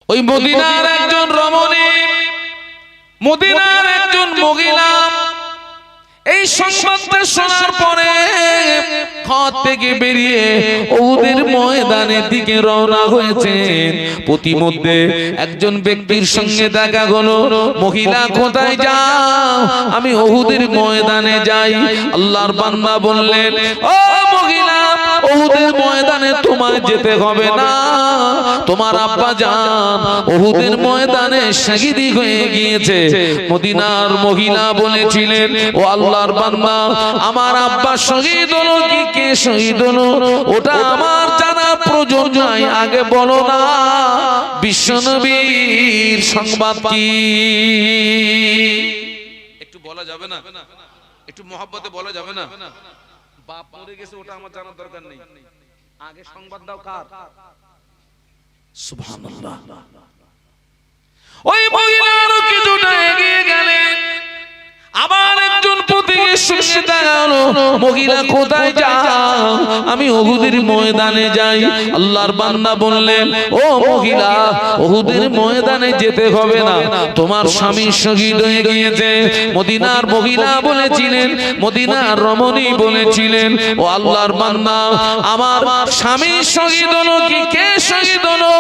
ওই মদিনার একজন রমণী, মদিনার একজন মহিলা এই সংবাদটা শোনার পরে ঘর থেকে বেরিয়ে উহুদের ময়দানের দিকে রওনা হয়েছেন। প্রতিমধ্যে একজন ব্যক্তির সঙ্গে দেখা হলো। মহিলা, কোথায় যাও? আমি উহুদের ময়দানে যাই। আল্লাহর বান্দা বললেন, ও মহিলা, উহুদের ময়দানে তোমায় যেতে হবে না। তোমার আব্বা জান উহুদের ময়দানে শহীদ হয়ে গিয়েছে। মদিনার মহিলা বলেছিলেন, ও আল্লাহর বান্দা, আমার আব্বা শহীদ হলো কি কে শহীদ হলো ওটা আমার জানা প্রয়োজন নাই, আগে বলো না বিশ্বনবীর সংবাদ কি? একটু বলা যাবে না? একটু মহব্বতে বলা যাবে না? বাপ মরে গেছে ওটা আমার জানার দরকার নেই, আগে সংবাদ দাও কার? সুবহানাল্লাহ। ওই মহিলার কিছুটা এগিয়ে গেলেন, আবার একজন প্রতিবেশীর দেখা হলো। মহিলা, কোথায় যাও? আমি উহুদের ময়দানে যাই। আল্লাহর বান্দা বললেন, ও মহিলা, উহুদের ময়দানে যেতে হবে না, তোমার স্বামী শহীদ হয়ে গিয়েছে। মদিনার মহিলা বলেছিলেন, মদিনার রমণী বলেছিলেন, ও আল্লাহর বান্দা, আমার স্বামী শহীদ হলো কি কে শহীদ হলো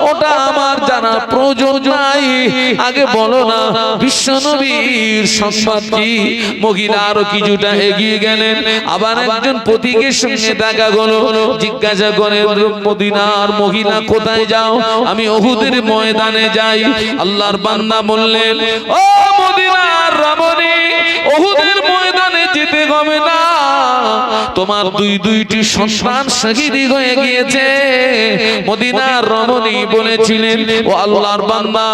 ওটা আমার জানা প্রয়োজন নাই, আগে বলো না বিশ্বনবীর সংবাদ কি? মহিলা আরো কিছুটা এগিয়ে গেলেন, আবার একজন পথিকের সঙ্গে দেখা হলো। জিজ্ঞাসা করে, মদিনার মহিলা, কোথায় যাও? আমি উহুদের ময়দানে যাই। আল্লাহর বান্দা বললেন, ও মদিনার রমণী, উহুদের ময়দানে যেতে হবে না, তোমার দুইটি সন্তান শহীদ হয়ে গিয়েছে। মদিনার রমণী বলেছিলেন, ও আল্লাহর বান্দা,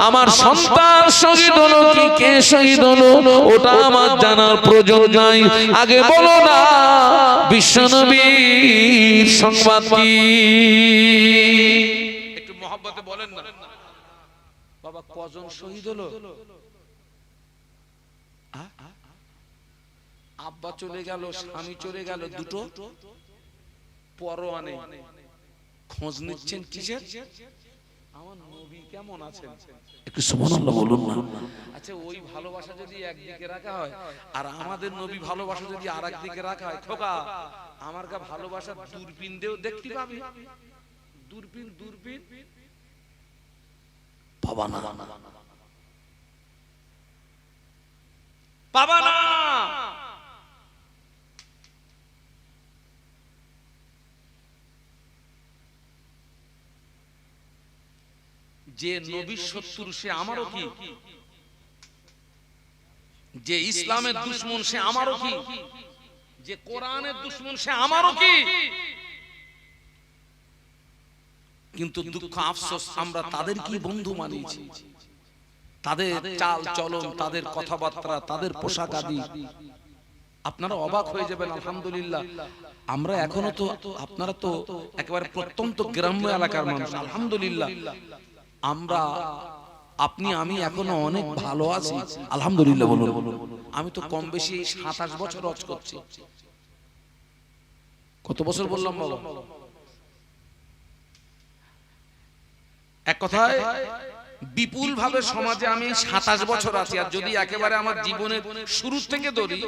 আমার সন্তান শহীদ হলো কি কে শহীদ হলো ওটা আমার জানার প্রয়োজন নাই, আগে বলো না বিশ্বনবীর সংবাদ কি? একটু মহব্বতে বলেন না বাবা, কজন শহীদ হলো? আব্বা চলে গেল, স্বামী চলে গেল, দুটো পরোয়া নেই। খোঁজ নিচ্ছেন কিসের? আমার নবী কেমন আছেন? একটু সুবহানাল্লাহ বলুন না। আচ্ছা, ওই ভালোবাসা যদি একদিকে রাখা হয় আর আমাদের নবী ভালোবাসা যদি আরেকদিকে রাখা হয়, খোকা আমার কা ভালোবাসা দূরবীন দিয়েও দেখতে পাবি? দূরবীন পাবা না, পাবা না। যে নবীর শত্রু সে আমারও কি, যে ইসলামের দুশমন সে আমারও কি, যে কোরআনের দুশমন সে আমারও কি। কিন্তু দুঃখ আফসোস, আমরা তাদের কি বন্ধু মানিয়েছি, তাদের চাল চলন, তাদের কথাবার্তা, তাদের পোশাক আদি আপনারা অবাক হয়ে যাবেন। আলহামদুলিল্লাহ, আমরা এখনো তো, আপনারা তো একেবারে প্রত্যন্ত গ্রাম্য এলাকার মানুষ। আলহামদুলিল্লাহ, আমরা, আপনি, আমি এখনো অনেক ভালো আছি। আলহামদুলিল্লাহ বলুন। আমি তো কম বেশি 27 বছর হজ করছি। কত বছর বললাম বাবা? এক কথায় বিপুল ভাবে সমাজে আমি 27 বছর আছি। আর যদি একেবারে আমার জীবনের শুরু থেকে ধরি,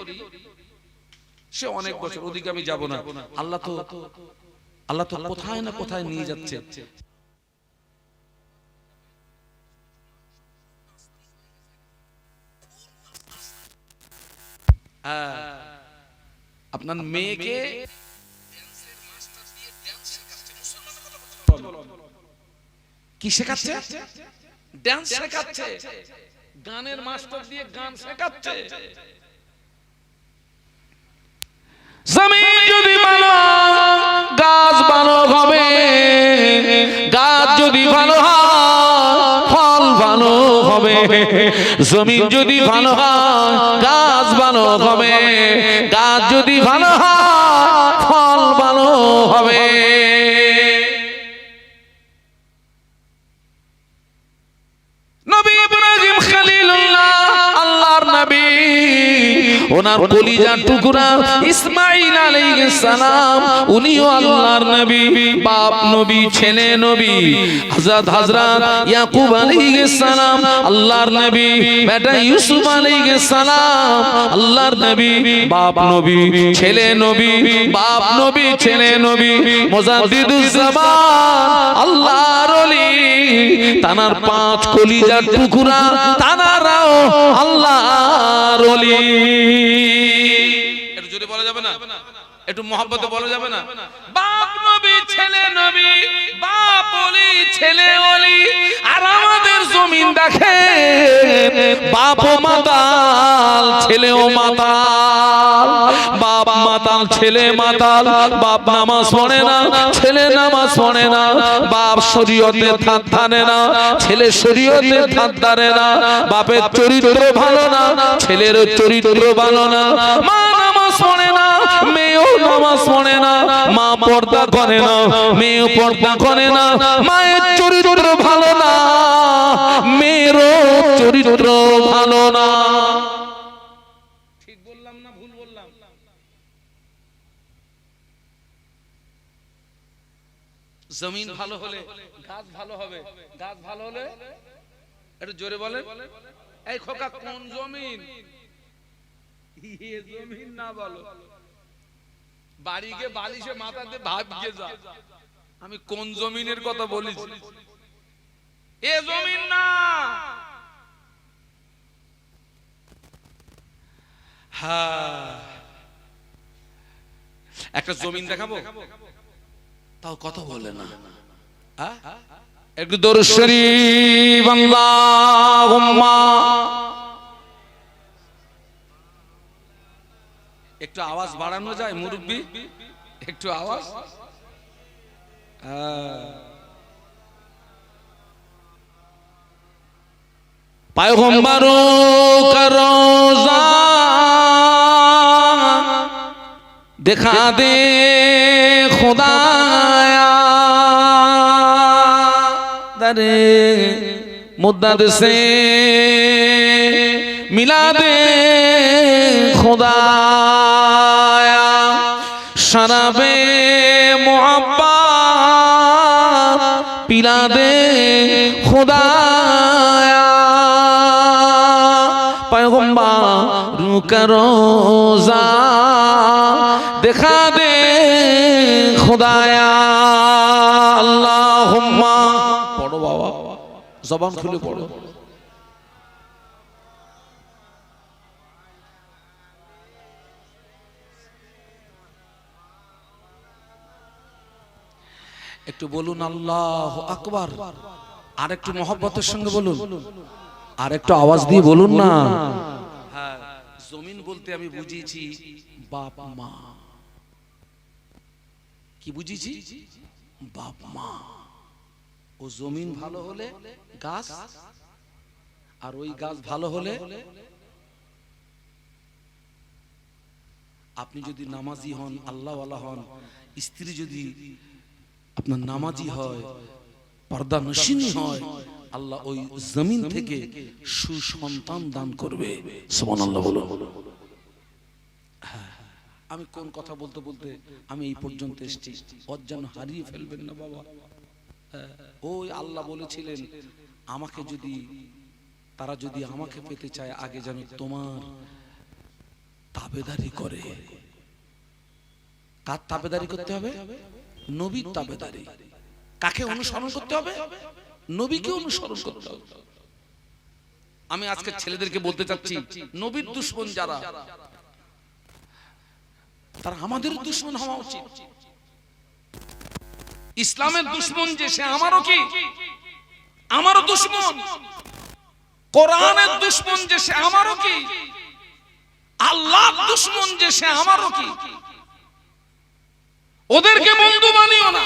সে অনেক বছর, ওদিকে আমি যাব না। আল্লাহ তো কোথায় না কোথায় নিয়ে যাচ্ছে। আপনার মেয়েকে কি শেখাচ্ছে? ডান্স শেখাচ্ছে, গানের মাস্টার দিয়ে গান শেখাচ্ছে। জমিন যদি ভালো, গাছ ভালো হবে, গাছ যদি ভালো হয়, ফল ভালো হবে। জমিন যদি ভালো হয়, গাছ ভালো হবে, গাছ যদি ভালো হয়, ফল ভালো হবে। নবী ইব্রাহিম খলিলুল্লাহ, আল্লাহর নবী, ওনার কলিজার টুকরা ইসমাঈল আলাইহিস সালাম, উনিও আল্লাহর নবী, বাপ নবী, ছেলে নবী। হযরত ইয়াকুব আলাইহিস সালাম আল্লাহর নবী, বেটা ইউসুফ আলাইহিস সালাম আল্লাহর নবী, বাপ নবী, ছেলে নবী, বাপ নবী, ছেলে নবী। মুজাদ্দিদুজ জামান আল্লাহর ওলি, তানার 5 কলিজার টুকরা, তানারাও আল্লাহর ওলি। একটু জোরে বলা যাবে না? একটু মহব্বতে বলা যাবে না? বাপ নবী, ছেলে নবী, বাপ ওলি, ছেলে ওলি। আর আমাদের জমিন দেখে বাপ মাতাল, ছেলেও মাতাল। বাপ মাতাল, ছেলে মাতাল। বাপ নামাজ পড়ে না, ছেলে নামাজ পড়ে না। বাপ শরীয়তে ধার ধারে না, ছেলে শরীয়তে ধার ধারে না। বাপের চরিত্র ভালো না, ছেলের চরিত্র ভালো না। মা নামাজ পড়ে না, মেয়েও নামাজ পড়ে না। মা পর্দা করে না, মেয়েও পর্দা করে না। মায়ের চরিত্র ভালো না, মেয়েরও চরিত্র ভালো না। ঠিক বললাম না ভুল বললাম? জমিন ভালো হলে গাছ ভালো হবে, গাছ ভালো হলে একটু জোরে বলেন। এই খোকা কোন জমিন? জমিন না বলো, বাড়ি গিয়ে বালিশে মাথাতে ভাবকে যা, আমি কোন জমিনের কথা বলেছি। এ জমিন না। হ্যাঁ, একটা জমিন দেখাবো, তাও কথা বলে না। একটু দরুদ শরীফ, আল্লাহুম্মা। একটু আওয়াজ বাড়ানো যায় মুরব্বি? একটু আওয়াজ। पैगंबरों का रोज़ा दिखा दे खुदाया, दरे मुद्दत से मिला दे खुदाया। शराबे मोहब्बत पिला दे खुदाया। पैगंबरों का रोज़ा दिखा दे खुदाया। अल्लाहुम्मा। पढ़ो बाबा, ज़बान खुले पढ़ो। একটু বলুন আল্লাহু আকবার। আর একটু মহব্বতের সঙ্গে বলুন, আর একটু আওয়াজ দিয়ে বলুন না। হ্যাঁ, জমিন বলতে আমি বুঝিয়েছি বাপ মা। কি বুঝিয়েছি? বাপ মা। ও জমিন ভালো হলে গাছ, আর ওই গাছ ভালো হলে আপনি যদি নামাজি হন, আল্লাহওয়ালা হন, স্ত্রী যদি আপনার নামাজি হয়, পর্দা নশিনী হয়, আল্লাহ ওই জমিন থেকে সুসন্তান দান করবে। সুবহানাল্লাহ বলো। আমি কোন কথা বলতে বলতে আমি এই পর্যন্ত এসেছি, অজ্ঞান হারিয়ে ফেলবেন না বাবা। ওই আল্লাহ বলেছিলেন আমাকে যদি, তারা যদি আমাকে পেতে চায় আগে যেন তোমার তাবেদারি করে। কার তাবেদারি করতে হবে? নবীর তাবেদারি। কাকে অনুসরণ করতে হবে? নবীকে অনুসরণ করতে হবে। আমি আজকে ছেলেদেরকে বলতে চাচ্ছি, নবীর দুশমন যারা, তারা আমাদের দুশমন হওয়া উচিত। ইসলামের দুশমন যে সে আমারও কি? আমারও দুশমন। কোরআনের দুশমন যে সে আমারও কি? আল্লাহর দুশমন যে সে আমারও কি? ওদেরকে বন্ধু বানিও না।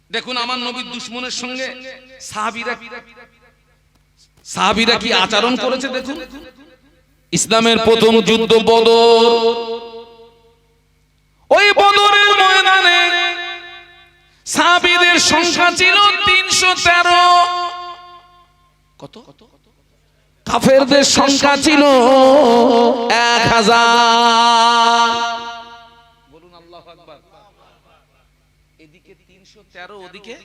দেখুন আমার নবীর দুশমনের সঙ্গে সাহাবীরা কি আচরণ করেছে দেখুন। ইসলামের প্রথম যুদ্ধ বদর। ওই বদরের ময়দানে সাহাবীদের সংখ্যা ছিল 313। কত? কাফেরদের সংখ্যা ছিল 1000। বলুন আল্লাহু আকবার। এদিকে 313, ওদিকে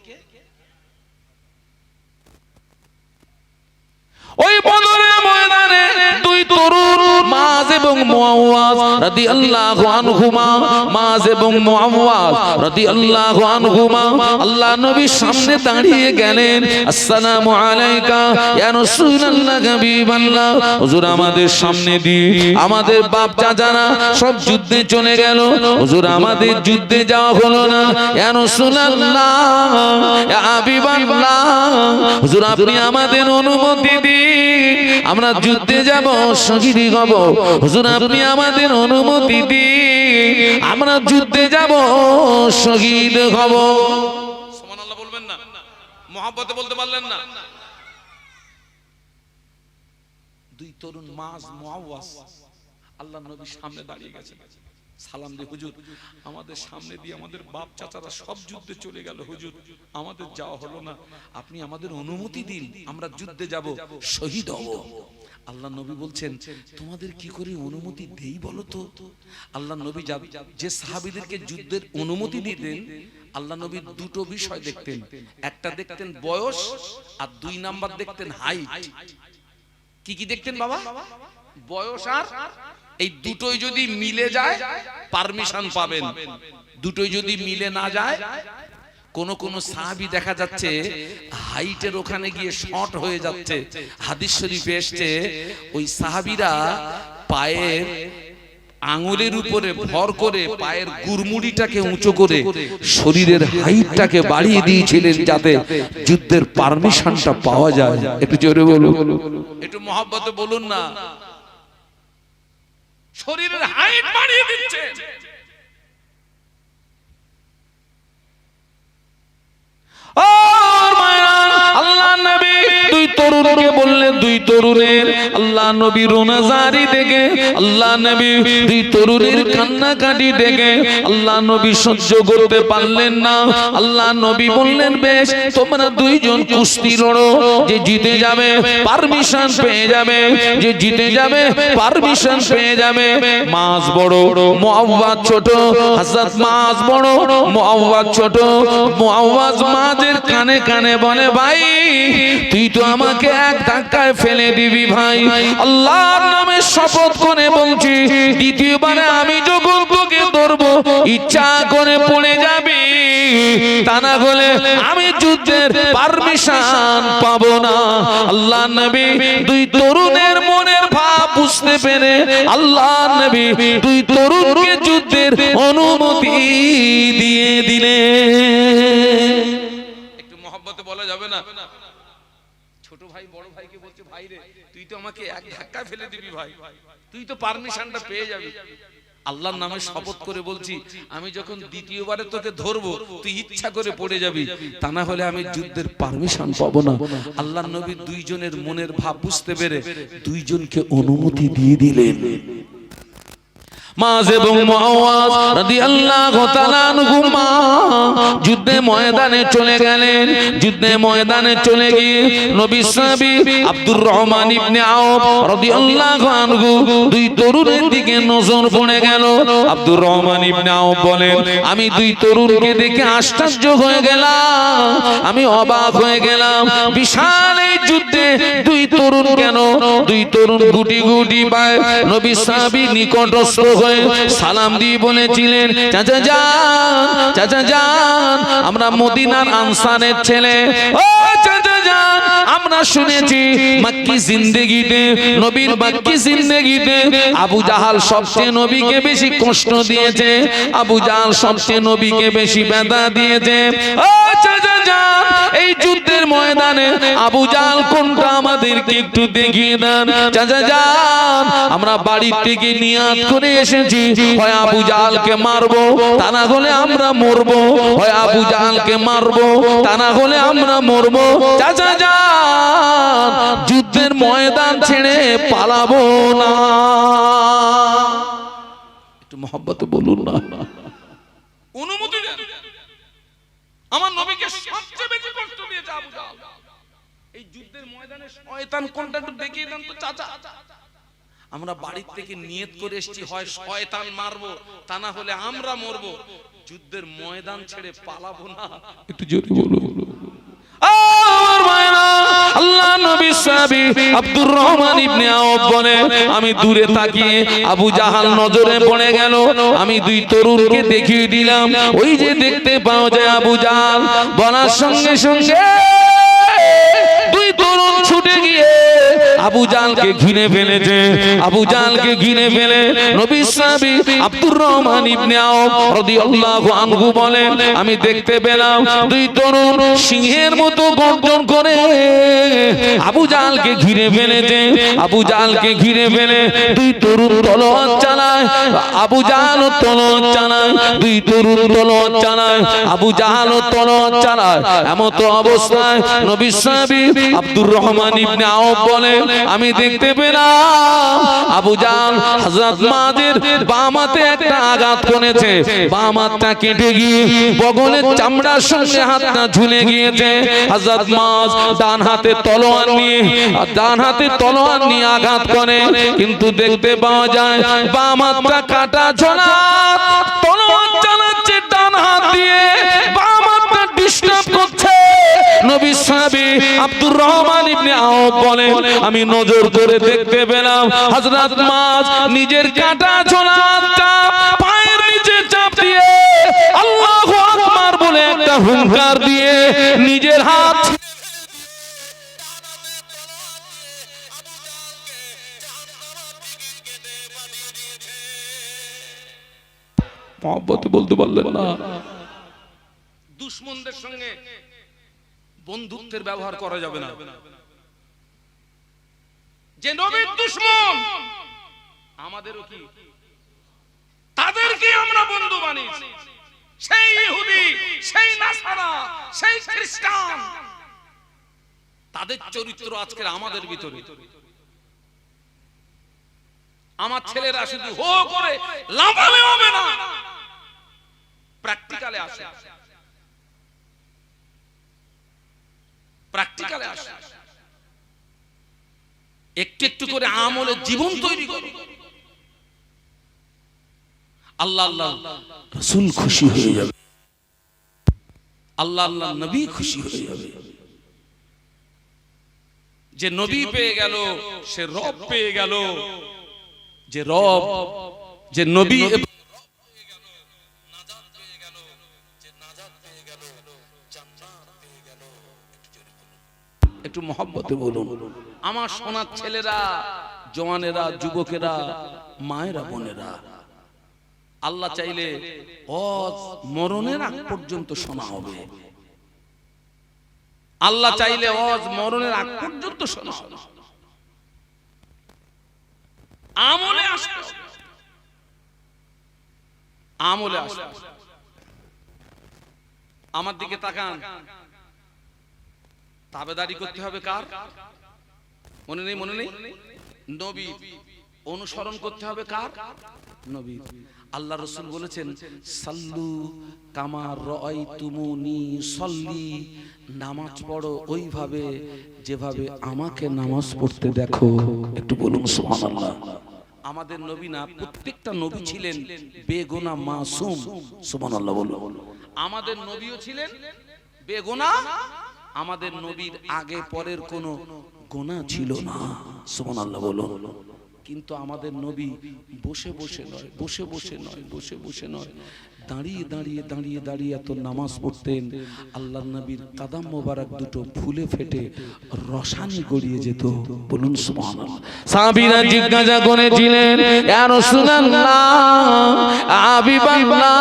ওই বদরের ময়দানে দুই তরুণ মায এবং মুআওয়াজ রাদিয়াল্লাহু আনহুমা, মায এবং মুআওয়াজ রাদিয়াল্লাহু আনহুমা আল্লাহ নবীর সামনে দাঁড়িয়ে গেলেন। আসসালামু আলাইকা ইয়া রাসূলুল্লাহ হাবিবাল্লাহ। হুজুর আমাদের সামনে দিয়ে আমাদের বাপ চাচারা সব যুদ্ধে চলে গেল, হুজুর আমাদের যুদ্ধে যাওয়া হলো না। ইয়া রাসূলুল্লাহ ইয়া হাবিবাল্লাহ, হুজুর আপনি আমাদের অনুমতি দিন, আমরা যুদ্ধে যাব, শহীদ হব। হুজুর আপনি আমাদের অনুমতি দিন, আমরা যুদ্ধে যাব, শহীদ হব। সুবহানাল্লাহ বলবেন না? মুহাব্বতে বলতে পারলেন না? দুই তরুণ মায মুআওয়াজ আল্লাহর নবীর সামনে দাঁড়িয়ে গেছে। সালাম দিয়ে, হুজুর আমাদের সামনে দিয়ে আমাদের বাপ চাচারা সব যুদ্ধে চলে গেল, হুজুর আমাদের যাওয়া হলো না, আপনি আমাদের অনুমতি দিন, আমরা যুদ্ধে যাব, শহীদ হব। আল্লাহ নবী বলছেন, তোমাদের কি করে অনুমতি দেই বলো তো? আল্লাহ নবী যে সাহাবীদেরকে যুদ্ধের অনুমতি দিতেন, আল্লাহ নবী দুটো বিষয় দেখতেন। একটা দেখতেন বয়স, আর 2 নাম্বার দেখতেন হাইট। কি কি দেখতেন বাবা? বয়স আর এই দুটোই যদি মিলে যায় পারমিশন পাবেন, দুটোই যদি মিলে না যায়, কোন কোন সাহাবী দেখা যাচ্ছে হাইটের ওখানে গিয়ে শর্ট হয়ে যাচ্ছে। হাদিস শরীফে এসেছে ওই সাহাবীরা পায়ের আঙ্গুলের উপরে ভর করে পায়ের গুরমুড়িটাকে উঁচু করে শরীরের হাইটটাকে বাড়িয়ে দিয়েছিলেন যাতে যুদ্ধের পারমিশনটা পাওয়া যায়। একটু জোরে বলুন, একটু মহব্বতে বলুন না। শরীরের হাইট বাড়িয়ে দিচ্ছে। আল্লাহ নবী দুই তরুণকে বললেন, দুই তরুণের আল্লাহ নবী রোনাজারি দেখে, আল্লাহ নবী দুই তরুণের কান্নাকাটি দেখে আল্লাহ নবী সহ্য করতে পারলেন না। আল্লাহ নবী বললেন, বেশ তোমরা দুইজন কুস্তি লড়ো, যে জিতে যাবে পারমিশন পেয়ে যাবে, যে জিতে যাবে পারমিশন পেয়ে যাবে। মাছ বড়, মুআওয়াজ ছোট। হযরত মাছ বড়, মুআওয়াজ ছোট। মুআওয়াজ মাঝের কানে কানে বলে, ভাই তুই তো আমাকে এক ধাক্কায় ফেলে দিবি ভাই, আল্লাহর নামে শপথ করে বলছি, দ্বিতীয়বারে আমি যখন তোকে ধরবো ইচ্ছা করে পড়ে যাবি, তা না হলে আমি যুদ্ধের পারমিশন পাবো না। আল্লাহ নবী দুই তরুণের মনের ভাব বুঝতে পেরে আল্লাহ নবী দুই তরুণকে যুদ্ধের অনুমতি দিয়ে দিলেন। একটু মহব্বতে বলা যাবে না? ছোট ভাই বড় ভাইকে বলছে, ভাই রে তুই তো আমাকে এক ধাক্কা ফেলে দিবি ভাই, তুই তো পারমিশনটা পেয়ে যাবি। আল্লাহর নামে শপথ করে বলছি, আমি যখন দ্বিতীয়বারে তোকে ধরবো তুই ইচ্ছা করে পড়ে যাবি, তা না হলে আমি যুদ্ধের পারমিশন পাবো না। আল্লাহর নবী দুইজনের মনের ভাব বুঝতে পেরে দুইজনকে অনুমতি দিয়ে দিলেন। মায এবং মুআওয়াজ রাদিয়াল্লাহু তাআলা আনহুমা যুদ্ধে ময়দানে চলে গেলেন। যুদ্ধে ময়দানে চলে গিয়ে নবী সাহাবী আব্দুর রহমান ইবনে আওফ রাদিয়াল্লাহু আনহু দুই তরুণের দিকে নজর পড়ে গেল। আব্দুর রহমান ইবনে আওফ বলেন, আমি দুই তরুণকে দেখে আশ্চর্য হয়ে গেলাম, আমি অবাক হয়ে গেলাম। বিশাল এই যুদ্ধে দুই তরুণ কেন? দুই তরুণ গুটি গুটি পায় নবী সাহাবী নিকটস্থ সালাম দিয়ে বলেছিলেন, চাচা যান, চাচা যান, আমরা মদিনার আনসারের ছেলে। ও চাচা যান, আমরা শুনেছি মক্কি জিন্দেগিতে, নবীর মক্কি জিন্দেগিতে আবু জাহাল সবচেয়ে নবীকে বেশি কষ্ট দিয়েছে, আবু জাহাল সবচেয়ে নবীকে বেশি ব্যথা দিয়েছে। ও চাচা যান, এই যুদ্ধের ময়দানে আবু জাহাল কোনটা আমাদেরকে একটু দেখিয়ে দেন। চাচা যান, আমরা বাড়ি থেকে নিয়াত করে এসেছি, হয় আবু জাহালকে মারবো, তা না হলে আমরা মরবো, হয় আবু জাহালকে মারবো, তা না হলে আমরা মরবো। চাচা যান, যুদ্ধের ময়দান ছেড়ে পালাবো না। একটু মহব্বতে বলুন না। অনুমতি দেন। আমার নবীকে সবচেয়ে বেশি কষ্ট দিয়েছে আবু জাহাল। এই যুদ্ধের ময়দানে শয়তান কোনটা একটু দেখিয়ে দেন তো চাচা। আমরা বাড়ি থেকে নিয়ত করে এসেছি হয় শয়তান মারবো, তা না হলে আমরা মরবো। যুদ্ধের ময়দান ছেড়ে পালাবো না। একটু জোরে বলো। আল্লাহ নবী সাহাবী আব্দুর রহমান ইবনে আওফ বলে, আমি দূরে তাকিয়ে আবু জাহাল নজরে পড়ে গেল। আমি দুই তরুণকে দেখিয়ে দিলাম, ওই যে দেখতে পাওয়া যায় আবু জাহাল। বলার সঙ্গে সঙ্গে দুই তরুণ ছুটে গিয়ে আবু জাহালকে ঘিরে ফেলেছে। আবু জাহালকে ঘিরে ফেলে নবী সাহাবী আব্দুর রহমান ইবনে আওফ রাদিয়াল্লাহু আনহু বলেন, আমি দেখতে পেলাম দুই তরুণ সিংহের মতো গর্জন করে আবু জাহালকে ঘিরে ফেলেছে। আবু জাহালকে ঘিরে ফেলে দুই তরুণ তলোয়ার চালায়, আবু জাহাল তলোয়ার চালায়, দুই তরুণ তলোয়ার চালায়, আবু জাহাল তলোয়ার চালায়। এমত অবস্থায় নবী সাহাবী আব্দুর রহমান ইবনে আওফ বলে, আমি দেখতে পেলাম আবু জাহাল হযরত মাদের বাম হাতে একটা আঘাত করেছে। বাম হাতটা কেটে গিয়ে বগলের চামড়ার সঙ্গে হাতটা ঝুলে গিয়েছে। হযরত মাজ ডান হাতে তলোয়ার নিয়ে আঘাত করে, কিন্তু দেখতে পাওয়া যায় বাম হাতটা কাটা ঝোলা, তলোয়ার চালাচ্ছে ডান হাত দিয়ে, বাম হাতটা ডিস্টার্ব করছে। নবী সাহাবী আব্দুর রহমান ইবনে আওফ বলে, আমি নজর করে দেখতে পেলাম হযরত মাজ নিজের কাটা ঝোলাটা পায়ের নিচে চাপ দিয়ে আল্লাহু আকবার বলে একটা হুঙ্কার দিয়ে নিজের হাত মহব্বতে বলতে পারলেন না। দুশমনদের সঙ্গে বন্ধুত্বের ব্যবহার করা যাবে না। যে নবীর দুশমন আমাদেরও কি তাদেরকে আমরা বন্ধু বানিয়েছি। সেই ইহুদি, সেই নাসারা, সেই খ্রিস্টান, তাদের চরিত্র আজকে আমাদের ভিতরে। আমার ছেলেরা শুধু হো করে লাফালে হবে না, প্র্যাকটিক্যালে আসে, প্র্যাকটিক্যালে আসে। একটু একটু করে আমলে জীবন তৈরি করো। আল্লাহ আল্লাহ রাসূল খুশি হয়ে যাবে, আল্লাহ আল্লাহ নবী খুশি হয়ে যাবে। যে নবী পেয়ে গেল সে রব পেয়ে গেল। যে রব, যে নবী একটু মহব্বতে বলুন। আমার সোনার ছেলেরা, জওয়ানেরা, যুবকেরা, মায়েরা, বোনেরা, আল্লাহ চাইলে মরণের আগ পর্যন্ত শোনা হবে। আল্লাহ চাইলে মরণের আগ পর্যন্ত শোনা হবে। আমলে আসতে হবে, আমলে আসতে হবে। আমার দিকে তাকান। তাবেদারি করতে হবে কার? মনে নেই? মনে নেই? নবী। অনুসরণ করতে হবে কার? নবী। আল্লাহ রাসূল বলেছেন, সাল্লু কামা রাআইতুমুনি সাল্লি, নামাজ পড়ো ওইভাবে যেভাবে আমাকে নামাজ পড়তে দেখো। একটু বলুন সুবহানাল্লাহ। আমাদের নবী না, প্রত্যেকটা নবী ছিলেন বেগুনাহ মাসুম। সুবহানাল্লাহ বলুন। আমাদের নবীও ছিলেন বেগুনাহ। আমাদের নবীর আগে পরের কোনো গুনাহ ছিল না। সুবহানাল্লাহ বলুন। কিন্তু আমাদের নবী বসে বসে নয়, বসে বসে নয়, বসে বসে নয়, দাঁড়িয়ে দাঁড়িয়ে দাঁড়িয়ে দাঁড়িয়ে এত নামাজ পড়তেন। আল্লাহর নবীর কাদাম মোবারক দুটো ফুলে ফেটে রসানি গড়িয়ে যেত। বলুন সুবহানাল্লাহ। সাহাবীরা জিজ্ঞাসা করেছিলেন, ইয়া রাসূলুল্লাহ, হাবিবাল্লাহ,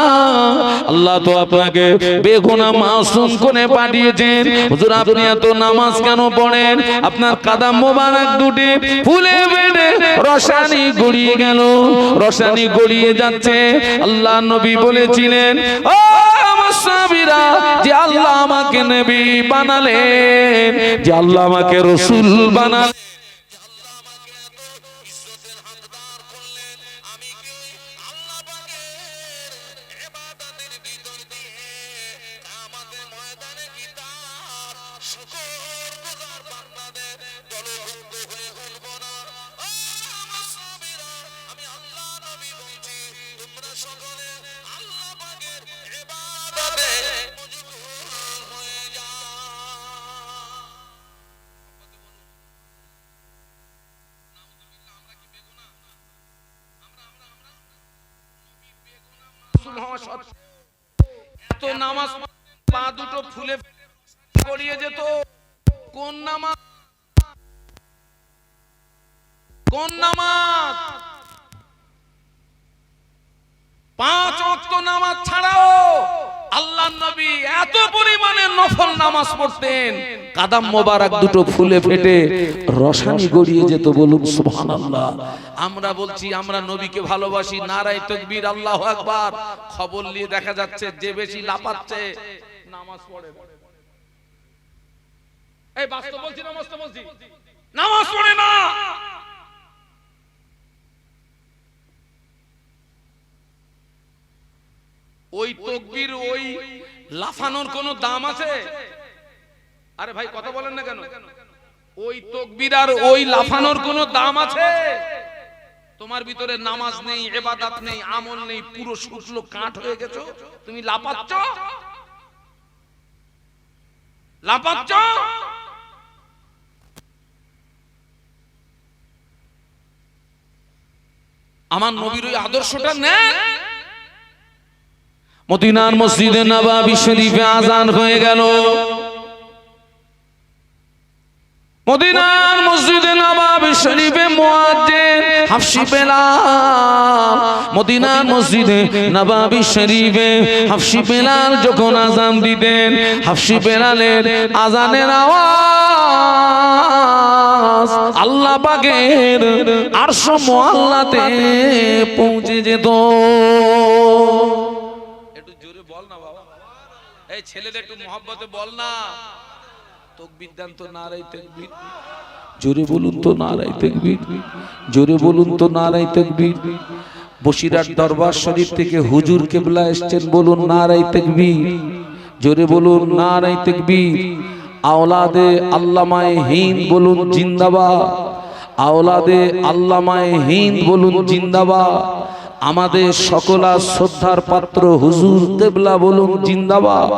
আল্লাহ তো আপনাকে বেগুনাহ মাসুম করে পাঠিয়েছেন, হুজুর আপনি এত নামাজ কেন পড়েন? আপনার কাদাম মোবারক দুটি ফুলে ফেটে রসানি গড়িয়ে গেল, রসানি গড়িয়ে যাচ্ছে। আল্লাহ নবী বলেছিলেন, ও আমার সাহাবীরা, যে আল্লাহ আমাকে নবী বানালেন, যে আল্লাহ আমাকে রাসূল বানালেন, মহাসৎ এত নামাজ পা দুটো ফুলে গড়িয়ে যেত। কোন নামাজ? কোন নামাজ? 5 ওয়াক্ত নামাজ ছাড়াও আল্লাহর নবী এত পরিমাণে নফল নামাজ পড়তেন, কাদাম মোবারক দুটো ফুলে ফেটে রসানি গড়িয়ে যেত। বলুন সুবহানাল্লাহ। আমরা বলছি আমরা নবীকে ভালোবাসি, নারায়ে তাকবীর, আল্লাহু আকবার। খবর নিয়ে দেখা যাচ্ছে যে বেশি লাপাচ্ছে নামাজ পড়ে। এই বাস্তব বলছি, নামাজ পড়ে না। ওই তাকবীর, ওই লাফানোর কোনো দাম আছে? আরে ভাই কথা বলেন না কেন? ওই তাকবীর আর ওই লাফানোর কোনো দাম আছে? তোমার ভিতরে নামাজ নেই, ইবাদত নেই, আমল নেই, পুরো শুকনো কাঠ হয়ে গেছো, তুমি লাপাচ্ছ। আমার নবীর ওই আদর্শটা নেন। মদিনার মসজিদে নববী শরীফে আযান হয়ে গেল। মদিনার মসজিদে নববী শরীফে মুয়াজ্জিন হাফসি বেলাল, মদিনার মসজিদে নববী শরীফে হাফসি বেলাল যখন আযান দিতেন, হাফসি বেলালের আযানের আওয়াজ আল্লাহ পাকের আরশ মুআল্লাতে পৌঁছে যেত। এই ছেলেদের একটু মহব্বতে বল না, তাকবীর দেন তো, নারায়ে তাকবীর। জোরে বলুন তো নারায়ে তাকবীর, জোরে বলুন তো নারায়ে তাকবীর। বসিরহাট দরবার শরীফ থেকে হুজুর কিবলা এসেছেন, বলুন নারায়ে তাকবীর, জোরে বলুন নারায়ে তাকবীর। আওলাদে আল্লামায়ে হিন্দ বলুন জিন্দাবাদ, আওলাদে আল্লামায়ে হিন্দ বলুন জিন্দাবাদ। আমাদের সকলা শ্রদ্ধার পাত্র হুজুর কিবলা বলুন জিন্দাবাদ,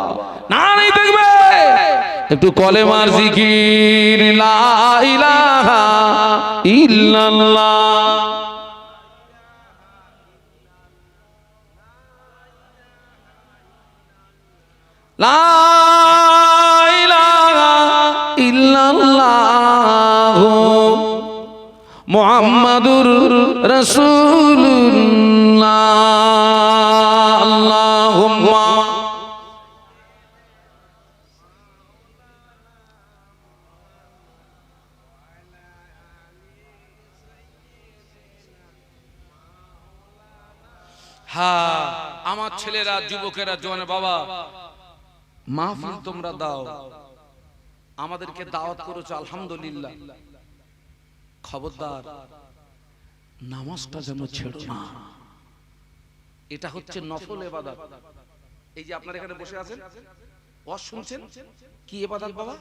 নারায়ে তাকবীর। একটু কলেমার জিকির, লা ইলাহা ইল্লাল্লাহ, লা ইলাহা ইল্লাল্লাহ, মুহাম্মাদুর রাসূলুল্লাহ। আল্লাহুম্মা হ্যাঁ, আমার ছেলেরা, যুবকেরা, জওয়ান বাবা, মাহফিল তোমরা দাও, আমাদেরকে দাওয়াত করেছো, আলহামদুলিল্লাহ। খবরদার নামাজটা যেন ছেড়ো না, এটা হচ্ছে নফল ইবাদত। এই যে আপনারা এখানে বসে আছেন, ওয়াজ শুনছেন, কি ইবাদত বাবা?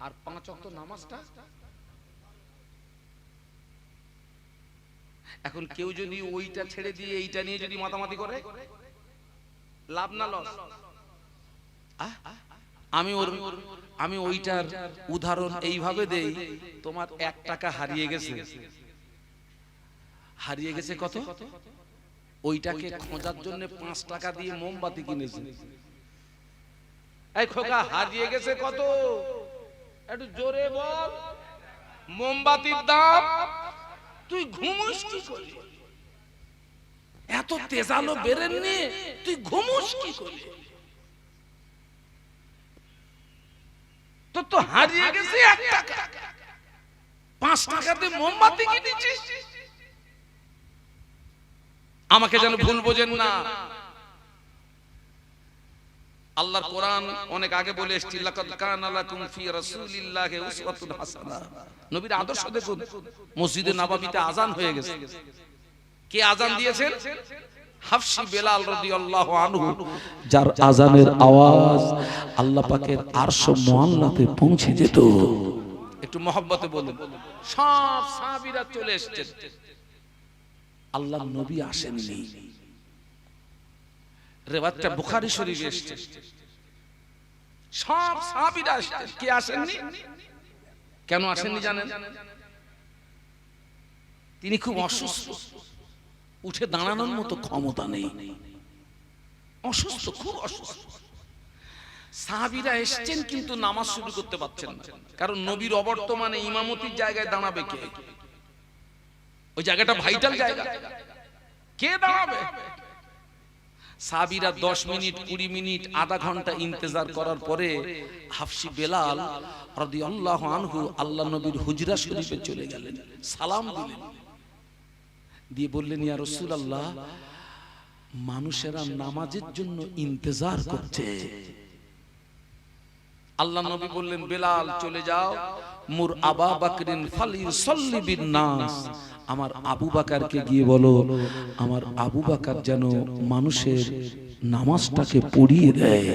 আর 5 ওয়াক্ত নামাজটা। এখন কেউ যদি ওইটা ছেড়ে দিয়ে এইটা নিয়ে যদি মাতামাতি করে, লাভ না লস? আমি ওইটার উদাহরণ এইভাবে দেই, তোমার 1 টাকা হারিয়ে গেছে, হারিয়ে গেছে কত? ওইটাকে খোঁজার জন্য 5 টাকা দিয়ে মোমবাতি কিনেছে। এই খোকা, হারিয়ে গেছে কত? একটু জোরে বল। মোমবাতির দাম। তুই ঘুমোস কি করে? এত তেজালো বেরেন নিয়ে তুই ঘুমোস কি করে? তো হারিয়ে গেছে 1 টাকা, 5 টাকাতে মোমবাতি কিনেছিস। আমাকে যেন ভুল বোঝেন না। আল্লাহর কোরআন অনেক আগে বলে এসেছে, লাকাদ কানা লাকুম ফি রাসূলিল্লাহি উসওয়াতুন হাসানাহ। নবীর আদর্শ দেখুন। মসজিদে নববীতে আযান হয়ে গেছে। কে আযান দিয়েছেন? হাফসি বেলাল রাদিয়াল্লাহু আনহু, যার আযানের আওয়াজ আল্লাহ পাকের আরশ মুআল্লাতে পৌঁছে যেত। একটু মহব্বতে বলুন। সব সাহাবীরা চলে এসেছেন, আল্লাহর নবী আসেননি। রিওয়ায়াতটা বুখারী শরীফে এসেছে। সব সাহাবীরা আসেন, কে আসেননি? কেন আসেননি জানেন? তিনি খুব অসুস্থ, উঠে দাঁড়ানোর মতো ক্ষমতা নেই, অসুস্থ, খুব অসুস্থ। সাহাবীরা এসেছেন কিন্তু নামাজ শুরু করতে পারছেন না, কারণ নবীর অবর্তমানে ইমামতির জায়গায় দাঁড়াবে কে? ওই জায়গাটা ভাইটাল জায়গা, কে দাঁড়াবে? সাহাবীরা 10 মিনিট 20 মিনিট আধা ঘন্টা ইন্তজার করার পরে হাফসি বেলাল রাদিয়াল্লাহু আনহু আল্লাহ নবীর হুজরা শরীফে চলে গেলেন, সালাম দিলেন, দিয়ে বললেন, ইয়া রাসূলুল্লাহ, মানুষেরা নামাজের জন্য ইন্তজার করছে। আল্লাহ নবী বললেন, বেলাল চলে যাও, মুর আবা বকরিন ফালিউসাল্লি বিন নাস, আমার আবু বকরকে গিয়ে বলো আমার আবু বকর যেন মানুষের নামাজটাকে পড়িয়ে দেয়।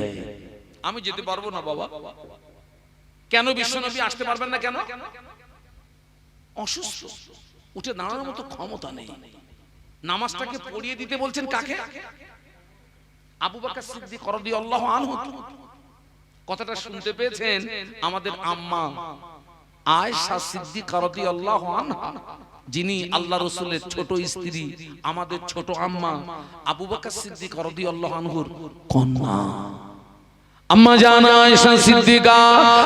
আমি যেতে পারবো না বাবা। কেন বিশ্বনবী আসতে পারবেন না? কেন? অসুস্থ, উঠে দাঁড়ানোর মতো ক্ষমতা নেই। নামাজটাকে পড়িয়ে দিতে বলছেন কাকে? আবু বকর সিদ্দিক রাদিয়াল্লাহু আনহু। কথাটা শুনতে পেয়েছেন আমাদের আম্মা আয়েশা সিদ্দিকা রাদিয়াল্লাহু আনহা, যিনি আল্লাহ রাসূলের ছোট স্ত্রী, আমাদের ছোট আম্মা আবু বকর সিদ্দিক রাদিয়াল্লাহু আনহুর কন্যা। আম্মা জান আয়েশা সিদ্দিকা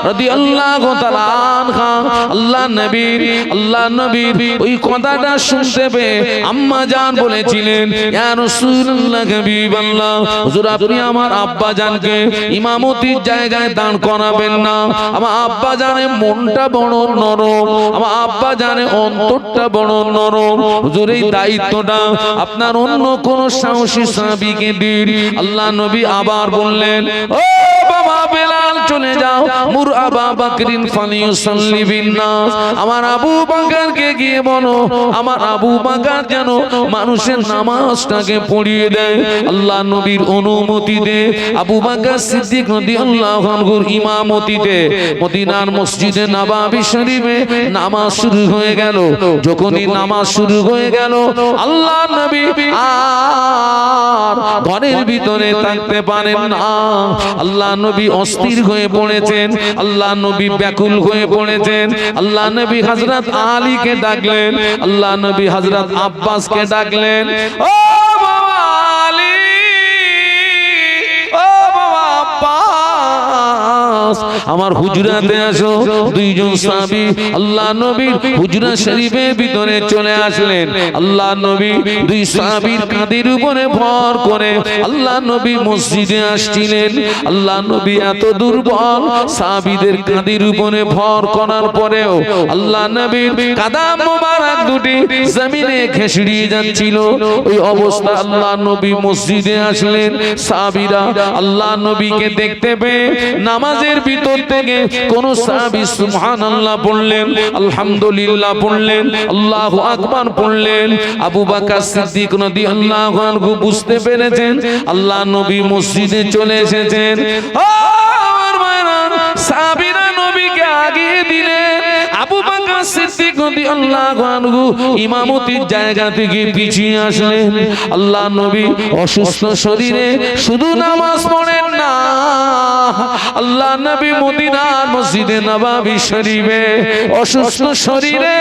রাদিয়াল্লাহু তাআলা আনহা আল্লাহ নবীর ওই কথাটা শুনতে পেয়ে আম্মা জান বলেছিলেন, ইয়া রাসূলুল্লাহ হাবিবাল্লাহ, হুজুর আপনি আমার আব্বা জানকে ইমামতির জায়গায় দাঁড় করাবেন না। আমার আব্বা জানে মনটা বড় নরম, আমার আব্বা জানে অন্তরটা বড় নরম, হুজুর এই দায়িত্বটা আপনার অন্য কোন সাহসী সাহাবীকে দিন। আল্লাহ নবী আবার বললেন, ও বাবা বেলাল চলে যাও, মুর আবা বকরিন ফালিউসাল্লি বিন নাস, আমার আবু বকরকে গিয়ে বলো আমার আবু বকর যেন মানুষের নামাজটাকে পড়িয়ে দেয়। আল্লাহ নবীর অনুমতিতে আবু বকর সিদ্দিক রাদিয়াল্লাহু আনহুর ইমামতিতে মদিনার মসজিদে নববী শরীফে নামাজ শুরু হয়ে গেল। যখনই নামাজ শুরু হয়ে গেল, আল্লাহ নবী আর ঘরের ভিতরে থাকতে পারেন না। আল্লাহ নবী অস্থির হয়ে পড়েছেন, আল্লাহ নবী ব্যাকুল হয়ে পড়েছেন। আল্লাহ নবী হযরত আলীকে ডাকলেন, আল্লাহ নবী হযরত আব্বাসকে ডাকলেন, ও বাবা আলী, ও বাবা আব্বাস, আমার হুজরাতে আসো। দুইজন সাহাবী আল্লাহ নবীর হুজরা শরীফের ভিতরে চলে আসলেন। আল্লাহ নবী দুই সাহাবীর কাঁধের উপরে ভর করে আল্লাহ নবী মসজিদে আসছিলেন। আল্লাহ নবী এত দুর্বল, সাহাবীদের কাঁধের উপরে ভর করার পরেও আল্লাহ নবীর কাদাম মোবারক দুটি জমিনে খেসড়িয়ে যাচ্ছিল। ওই অবস্থা আল্লাহ নবী মসজিদে আসলেন। সাহাবীরা আল্লাহ নবীকে দেখতে পেয়ে নামাজের ভিতর থেকে কোন সাহাবী সুবহানাল্লাহ পড়লেন, আলহামদুলিল্লাহ পড়লেন, আল্লাহু আকবার পড়লেন। আবু বকর সিদ্দিক রাদিয়াল্লাহু আনহু বুঝতে পেরেছেন আল্লাহ নবী মসজিদে চলে এসেছেন। আমার ভাইরা, সাহাবীরা নবীকে আগিয়ে দিলেন। আবু বকর সিদ্দিক রাদিয়াল্লাহু আনহু ইমামতির জায়গা থেকে পিছিয়ে আসলেন। আল্লাহ নবী অসুস্থ শরীরে শুধু নামাজ পড়েন না, আল্লাহ নবী মদিনার মসজিদে নববী শরীফে অসুস্থ শরীরে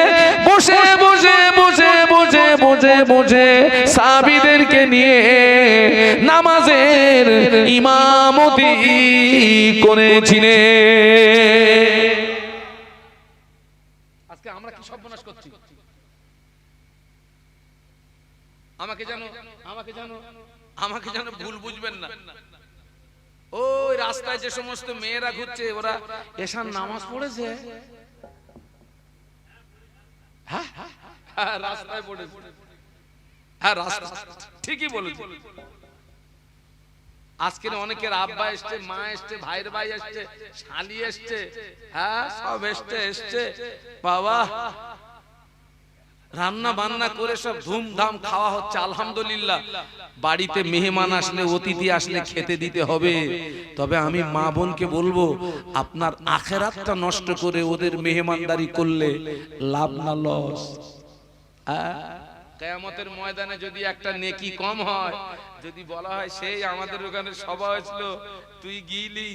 বসে বসে বসে বসে বসে বসে সাহাবীদেরকে নিয়ে নামাজের ইমামতি করেছিলেন। আজকে আমরা কি সর্বনাশ করছি? আমাকে যেন ভুল বুঝবেন না। ওই রাস্তায় যে সমস্ত মেয়েরা ঘুরছে, ওরা এশার নামাজ পড়েছে, হ্যাঁ রাস্তায় পড়েছে, হ্যাঁ রাস্তা ঠিকই বলেছে। আজকে অনেকের আব্বা এসছে, মা এসছে, ভাইয়ের ভাই এসছে, শালি এসছে, হ্যাঁ সব এসছে বাবা, রান্না বান্না করে সব ধুমধাম খাওয়া হচ্ছে, আলহামদুলিল্লাহ। বাড়িতে মেহমান আসলে, অতিথি আসলে খেতে দিতে হবে। তবে আমি মা বোনকে বলবো, আপনার আখিরাতটা নষ্ট করে ওদের মেহমানদারি করলে লাভ না লস? কিয়ামতের ময়দানে যদি একটা নেকি কম হয়, যদি বলা হয় সেই আমাদের ওখানে সভা হয়েছিল, তুই গিলি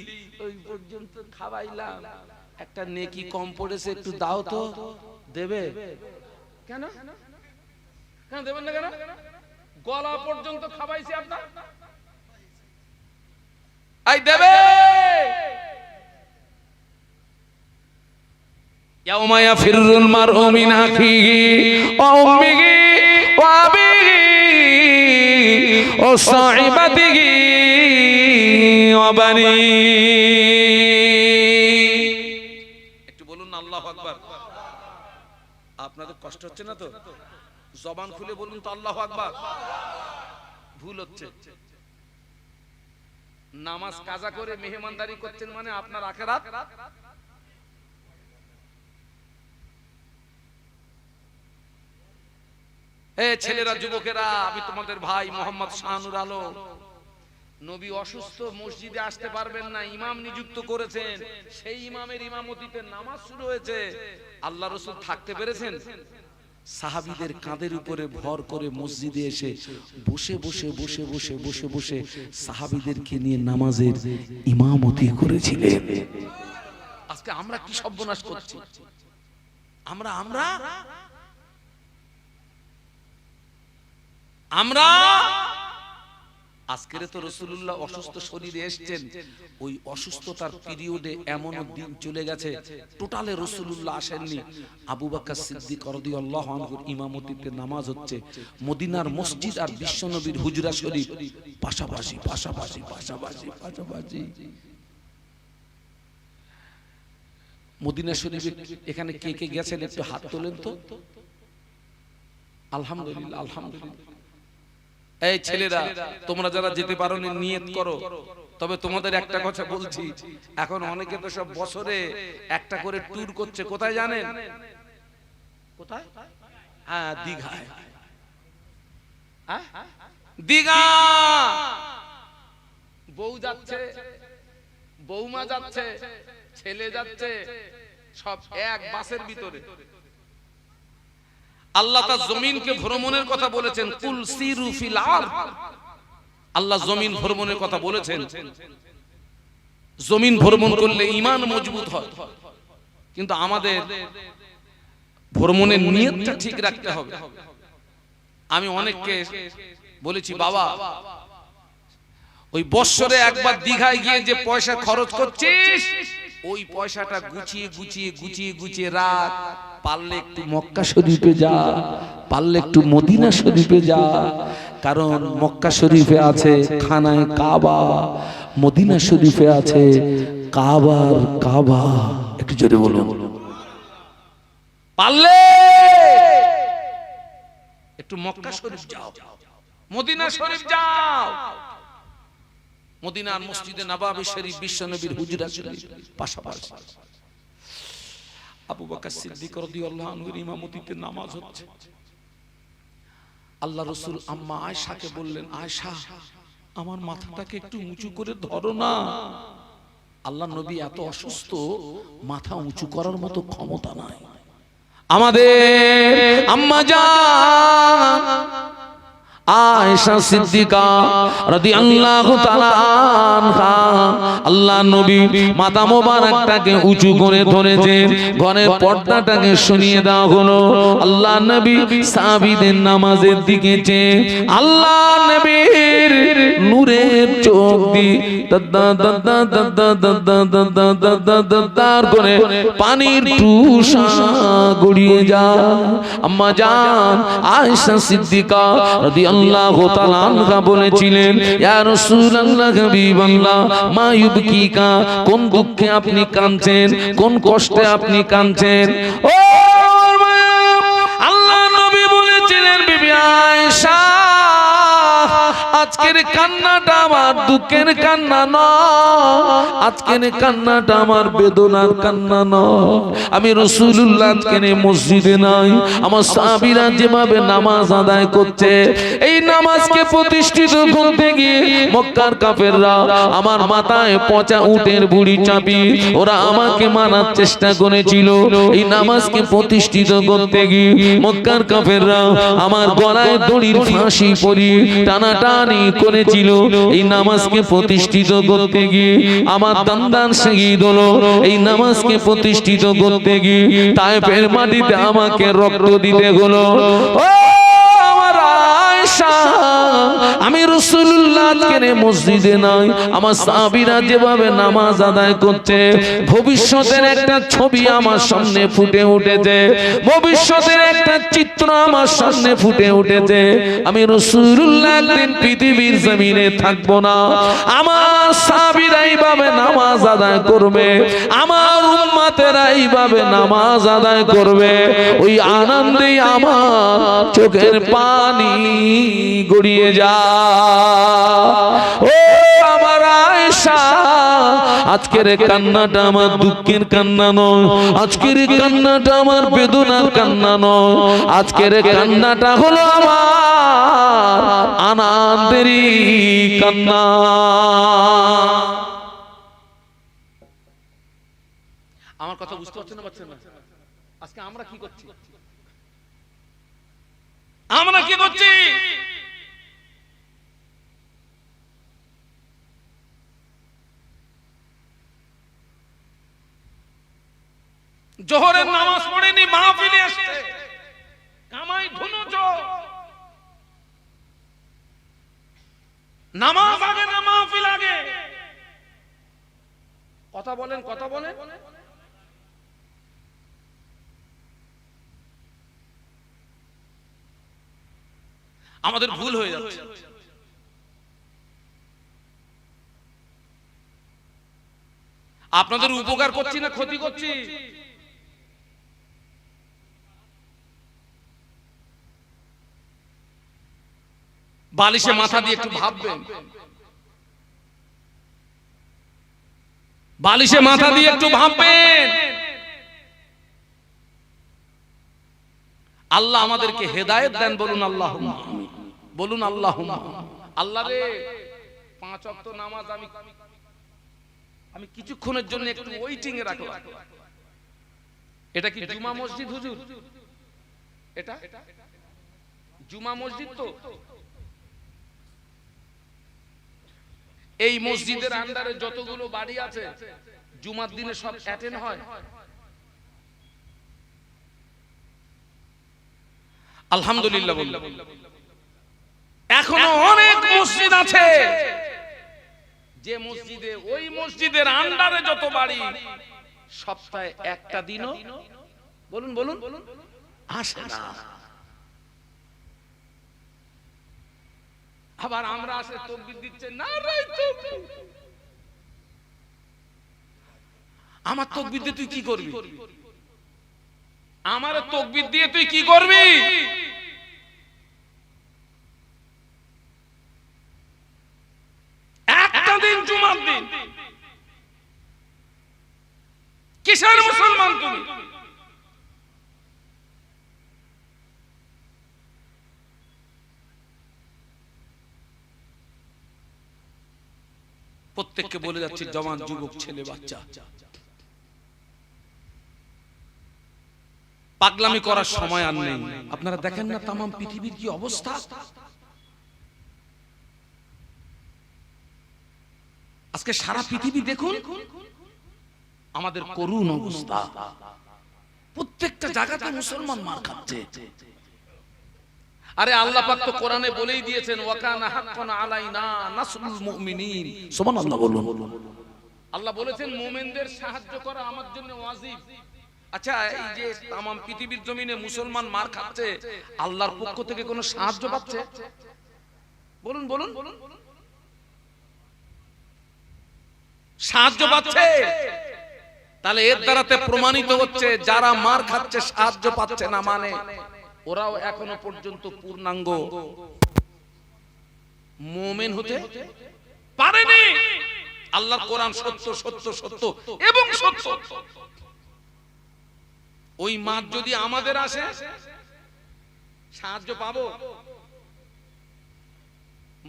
ওই পর্যন্ত খাওয়াইলাম, একটা নেকি কম পড়েছে, একটু দাও তো, দেবে? কেন দেবেন না? কেন গলা পর্যন্ত খাওয়াইছি আপনার এই দেবে ইয়াউমা ইয়াফিরুল মারউ মিন আখিহি ওয়া উম্মিহি ওয়া আবিহি ওয়া সাহিবাতিহি ওয়া বানি। একটু বলুন না আল্লাহু আকবার। আপনাদের কষ্ট হচ্ছে না তো? জবান খুলে বলুন তো আল্লাহু আকবার। ভুল হচ্ছে। নামাজ কাজা করে মেহমানদারি করছেন মানে আপনার আখিরাত। ছেলেরা, যুবকেরা, আমি তোমাদের ভাই মোহাম্মদ শাহনুর আলম। নবী অসুস্থ, মসজিদে আসতে পারবেন না, ইমাম নিযুক্ত করেছেন। সেই ইমামের ইমামতিতে নামাজ শুরু হয়েছে। আল্লাহ রাসূল থাকতে পেরেছেন? সাহাবীদের কাঁধের উপরে ভর করে মসজিদে এসে বসে বসে বসে বসে বসে বসে সাহাবীদেরকে নিয়ে নামাজের ইমামতি করেছিলেন। আজকে আমরা কি সর্বনাশ করছি? আমরা আমরা আমরা আজকের তো রাসূলুল্লাহ অসুস্থ শরীরে এসেছেন। ওই অসুস্থতার পিরিয়ডে এমন দিন চলে গেছে টোটালে রাসূলুল্লাহ আসেননি। আবু বকর সিদ্দিক রাদিয়াল্লাহু আনহুর ইমামতিতে নামাজ হচ্ছে। মদিনার মসজিদ আর বিশ্বনবীর হুজরা শরীফ পাশাপাশি পাশাপাশি পাশাপাশি পাশাপাশি। মদিনা শরীফে এখানে কে কে গেছেন একটু হাত তোলেন তো। আলহামদুলিল্লাহ আলহামদুলিল্লাহ। এই ছেলেরা, তোমরা যারা যেতে পারো নিয়ত করো। তবে তোমাদের একটা কথা বলছি, এখন অনেকে তো সব বছরে একটা করে ট্যুর করছে। কোথায় জানেন? কোথায়? হ্যাঁ, দীঘায়। দীঘা। বউ যাচ্ছে, বৌমা যাচ্ছে, ছেলে যাচ্ছে, সব এক বাসের ভিতরে। আল্লাহ তাআলা জমিনকে ভ্রমণের কথা বলেছেন, কুল সিরু ফিল আরদ। আল্লাহ জমিন ভ্রমণের কথা বলেছেন। জমিন ভ্রমণ করলে ঈমান মজবুত হয়। কিন্তু আমাদের ভ্রমণের নিয়তটা ঠিক রাখতে হবে। আমি অনেককে বলেছি, বাবা ওই বছরে একবার দীঘায় গিয়ে যে পয়সা খরচ করছিস, ওই পয়সাটা গুছিয়ে গুছিয়ে গুছিয়ে গুছিয়ে রাখ। পারলে একটু মক্কা শরীফে যা, পারলে একটু মদিনা শরীফে যা। কারণ মক্কা শরীফে আছে খানায়ে কাবা, মদিনা শরীফে আছে কাবার কাবা। একটু জোরে বলুন। পারলে একটু মক্কা শরীফ যাও, মদিনা শরীফ যাও। মদিনার মসজিদে নববী শরীফ, বিশ্বনবীর হুজরা শরীফ পাশাপাশি। আবু বকর সিদ্দিক রাদিয়াল্লাহু আনহুর ইমামতিতে নামাজ হচ্ছে। আল্লাহ রাসূল আম্মা আয়েশাকে বললেন, আয়েশা আমার মাথাটাকে একটু উঁচু করে ধরো না। আল্লাহ নবী এত অসুস্থ, মাথা উঁচু করার মতো ক্ষমতা নাই। আমাদের আম্মা জান আয়েশা সিদ্দিকা রাদিয়াল্লাহু তাআলা আনহা, আল্লাহ নবী মাথা মোবারকটাকে উঁচু করে ধরেছেন। ঘরের পর্দাটাকে সরিয়ে দেওয়া হলো। আল্লাহ নবী সাহাবীদের নামাজের দিকে চেয়ে আল্লাহ নবীর নূরের চোখ দিয়ে দাদা দাদা দাদা দাদা দাদা দাদা দাদার করে পানির টুসা গড়িয়ে যায়। আম্মা জান আয়েশা সিদ্দিকা রাদিয়াল্লাহু তাআলা আনহা বলেছিলেন, ইয়া রাসূলুল্লাহ হাবিবাল্লাহ মা ইউবকিকা, কোন দুঃখে আপনি কাঁদছেন, কোন কষ্টে আপনি কাঁদছেন? ও আল্লাহ নবী বলেছিলেন, বিবি আয়েশা আজকের কান্নাটা আমার দুঃখের কান্না নয়, আজকের কান্নাটা আমার বেদনার কান্না নয়। আমি রাসূলুল্লাহ আজকের মসজিদে নাই, আমার সাহাবীরা যেভাবে নামাজ আদায় করছে, এই নামাজকে প্রতিষ্ঠিত করতে গিয়ে মক্কার কাফেররা আমার মাথায় পচা উটের বুড়ি চাপি ওরা আমাকে মারার চেষ্টা করেছিল। এই নামাজকে প্রতিষ্ঠিত করতে গিয়ে মক্কার কাফেররা আমার গলায় দড়ির ফাঁসি পরিয়ে টানাটানি করেছিল। এই নামাজকে প্রতিষ্ঠিত করতে গিয়ে আমার দান্দান শহীদ হলো। এই নামাজকে প্রতিষ্ঠিত করতে গিয়ে তায়েফের মাটিতে আমাকে রক্ত দিতে হলো। ও আমার আয়েশা আমি রাসূলুল্লাহ আজকে মসজিদে নাই, আমার সাহাবীরা যেভাবে নামাজ আদায় করছে, ভবিষ্যতের একটা ছবি আমার সামনে ফুটে উঠেছে, ভবিষ্যতের একটা চিত্র আমার সামনে ফুটে উঠেছে। আমি রাসূলুল্লাহ একদিন পৃথিবীর জমিনে থাকবো না, আমার সাহাবীরা এইভাবে নামাজ আদায় করবে, আমার উম্মতেরা এইভাবে নামাজ আদায় করবে। ওই আনন্দে আমার চোখের পানি গড়িয়ে যায়। ও আমার আয়েশা, আজকের কান্নাটা আমার দুঃখের কান্না নয়, আজকের কান্নাটা আমার বেদনার কান্না নয়, আজকের কান্নাটা হলো আমার আনন্দেরই কান্না। আমার কথা বুঝতে পারছেন না? পারছেন না? আজকে আমরা কি করছি? আমরা কি করছি? জোহরের নামাজ পড়েনি, মাহফিলে আসছে, কামাই ধুনুচ, নামাজ আগে না মাহফিল আগে? কথা বলেন, কথা বলেন। আমাদের ভুল হয়ে যাচ্ছে। আপনাদের উপকার করছি না ক্ষতি করছি? বালিশে মাথা দিয়ে একটু ভাববেন, বালিশে মাথা দিয়ে একটু ভাববেন। আল্লাহ আমাদেরকে হেদায়েত দেন, বলুন আল্লাহুম্মা আমিন, বলুন আল্লাহুম্মা। আল্লাহ রে, 5 ওয়াক্ত নামাজ আমি কিছুক্ষণের জন্য একটু ওয়েটিং এ রাখলাম। এটা কি জুমা মসজিদ হুজুর? এটা জুমা মসজিদ তো? এই মসজিদের আন্ডারে যতগুলো বাড়ি আছে জুমার দিনে সব অ্যাটেন্ড হয়? আলহামদুলিল্লাহ বললাম। এখনো অনেক মসজিদ আছে যে মসজিদে, ওই মসজিদের আন্ডারে যত বাড়ি, সপ্তাহে একটা দিনও বলুন বলুন আসে না। আবার আমরা আসে তাকবীর দিচ্ছে, নারায়ে তাকবীর। আমার তাকবীর দিয়ে তুই কি করবি? আমার তাকবীর দিয়ে তুই কি করবি? একটা দিন জুমার দিন কিসের মুসলমান তুমি? প্রত্যেককে বলে যাচ্ছি, জওয়ান যুবক ছেলে বাচ্চা, পাগলামি করার সময় আর নেই। আপনারা দেখেন না তাম পৃথিবীর কি অবস্থা? আজকে সারা পৃথিবী দেখুন আমাদের করুণ অবস্থা। প্রত্যেকটা জায়গাতে মুসলমান মার খাচ্ছে। আরে আল্লাহ পাক তো কোরআনে বলেই দিয়েছেন, ওয়া কানা হাক্কান আলাইনা নাসরুল মুমিনিন। সুবহানাল্লাহ বলুন। আল্লাহ বলেছেন মুমিনদের সাহায্য করা আমার জন্য ওয়াজিব। আচ্ছা, এই যে তাম পৃথিবীর জমিনে মুসলমান মার খাচ্ছে, আল্লাহর পক্ষ থেকে কোনো সাহায্য পাচ্ছে? বলুন বলুন, সাহায্য পাচ্ছে? তাহলে এর দ্বারাতে প্রমাণিত হচ্ছে যারা মার খাচ্ছে সাহায্য পাচ্ছে না, মানে ওরাও এখনো পর্যন্ত পূর্ণাঙ্গ মুমিন হতে পারেনি। আল্লাহর কোরআন সত্য সত্য সত্য এবং সত্য। ওই মার যদি আমাদের আসে, সাহায্য পাবো?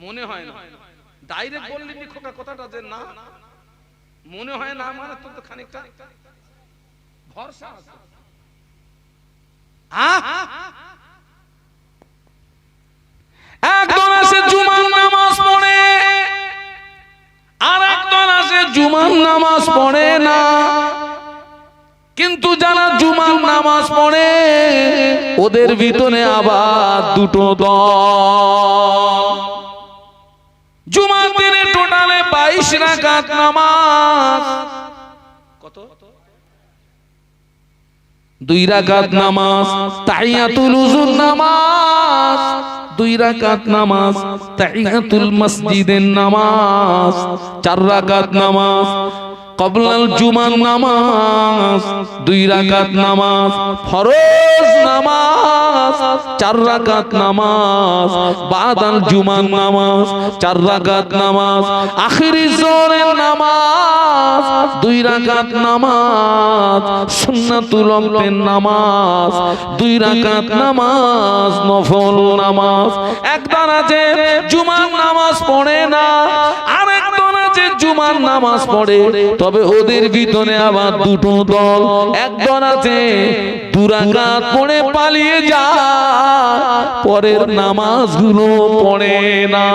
মনে হয় না। ডাইরেক্ট বললেন খোকা কথাটা যে না, মনে হয় না, মানে তো খানিকটা ভরসা আছে। একজন আসে জুমার নামাজ পড়ে, আর একজন আসে জুমার নামাজ পড়ে না। কিন্তু যারা জুমার নামাজ পড়ে ওদের ভিতরে আবার দুটো দল। জুমার দিনে টোটালে 22 রাকাত নামাজ। কত? 2 রাকাত নামাজ তাহিয়াতুল উযুর নামাজ, 2 রাকাত নামাজ তাহিয়াতুল মসজিদের নামাজ, 4 রাকাত নামাজ কবলাল জুমার নামাজ, 2 রাকাত নামাজ ফরজ নামাজ, 4 রাকাত নামাজ বাদাল জুমার নামাজ, 4 রাকাত নামাজ আখিরি জোহরের নামাজ, 2 রাকাত নামাজ সুন্নাতুল ওয়াক্তের নামাজ, 2 রাকাত নামাজ নফল নামাজ। একদল আছে জুমার নামাজ পড়ে না, আর একদল আছে জুমার নামাজ পড়ে, তবে ওদের ভিতরে আবার দুটো দল। একদল আছে 2 রাকাত পড়ে পালিয়ে যায়, পরের নামাজগুলো পড়ে না।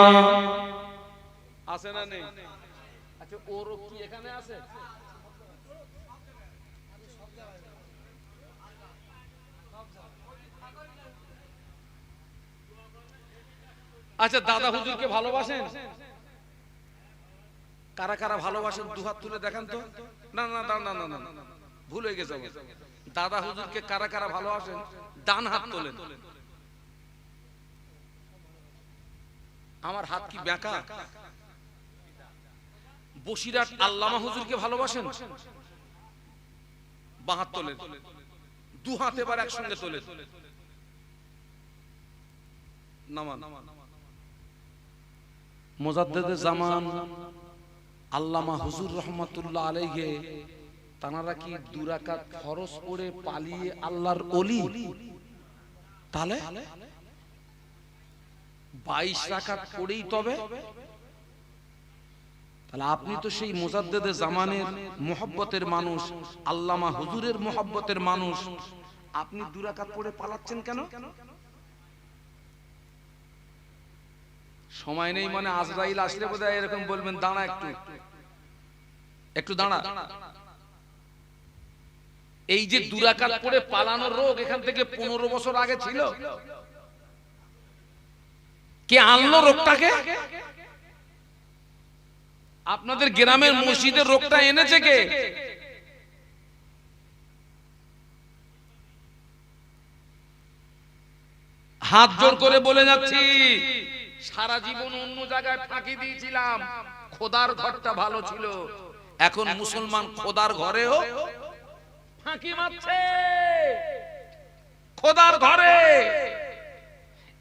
আছে না নেই? আচ্ছা ওর কি এখানে আছে? আচ্ছা দাদা হুজুরকে ভালোবাসেন? কারা কারা ভালোবাসেন 2 হাত তুলে দেখান তো। না না না না না না, ভুল হয়ে গেছে। দাদা হুজুরকে কারা কারা ভালোবাসেন ডান হাত তোলেন। আমার হাত কি বেঁকা? বসিরহাট আল্লামা হুজুরকে ভালোবাসেন? বাঁ হাত তোলেন। 2 হাত এবার একসঙ্গে তোলেন। নামান। মুজাদ্দিদে জামান আল্লামা হুজুর রহমাতুল্লাহ আলাইহি, তানারা কি 2 রাকাত ফরজ পড়ে পালিয়ে আল্লাহর ওলি? তাহলে 22 রাকাত পড়েই তবে। তাহলে আপনি তো সেই মুজাদ্দিদে জামানের মুহাব্বতের মানুষ, আল্লামা হুজুরের মুহাব্বতের মানুষ, আপনি 2 রাকাত পড়ে পালাচ্ছেন কেন? সময় নেই মানে আজরাইল আসলে বোধহয় এরকম বলবেন, দাঁড়া একটু একটু দাঁড়া। এই যে 2 রাকাত পড়ে পালানোর রোগ এখান থেকে 15 বছর আগে ছিল। কে আনলো রোগটাকে? আপনাদের গ্রামের মসজিদের রোগটা এনেছে কে? হাত জোর করে বলে যাচ্ছি, সারা জীবন অন্য জায়গায় ফাঁকি দিয়েছিলাম, খোদার ঘরটা ভালো ছিল। এখন মুসলমান খোদার ঘরেও ফাঁকি মারছে। খোদার ঘরে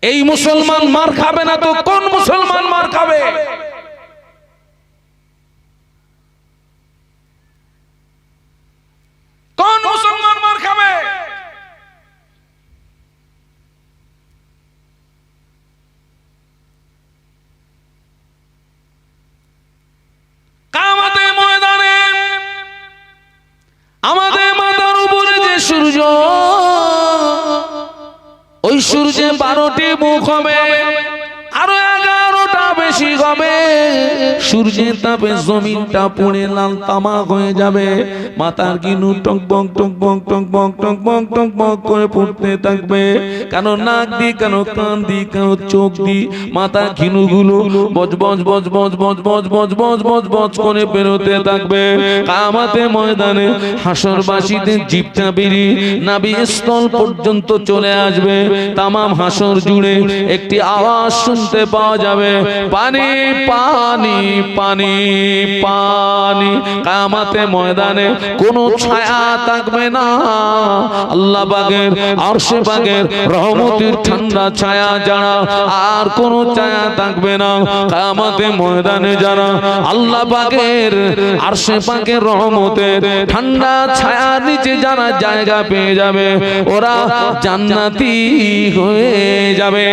এই মুসলমান মার খাবে না তো কোন মুসলমান মার খাবে? কোন মুসলমান মার খাবে? কিয়ামতের ময়দানে আমাদের মাথার উপরে যে সূর্য, ওই সূর্যে 12টি মুখ হবে, আরো 11টা বেশি হবে। সূর্যের তাপে জমিনটা পুড়ে লাল তামাক হয়ে যাবে। মাথার গিনু টকবক টকবক টকবক টকবক টকবক করে ফুটতে থাকবে। কেন নাক দি, কেন কান দি, কেন চোখ দি, মাথা ঘিনুগুলো বজ বজ বজ বজ বজ বজ বজ বজ বজ বজ করে বেরোতে থাকবে। কিয়ামতের ময়দানে হাসরবাসীদের জিভটা বেরিয়ে নাভি স্থল পর্যন্ত চলে আসবে। তামাম হাসর জুড়ে একটি আওয়াজ শুনতে পাওয়া যাবে, পানি পানি পানি পানি। কিয়ামতের ময়দানে কোনো ছায়া থাকবে না। আল্লাহ পাকের আরশে পাকের রহমতের ঠান্ডা ছায়া ছাড়া আর কোনো ছায়া থাকবে না। কিয়ামতের ময়দানে যারা আল্লাহ পাকের আরশে পাকের রহমতের ঠান্ডা ছায়ার নিচে যারা জায়গা পেয়ে যাবে, ওরা জান্নাতি হয়ে যাবে।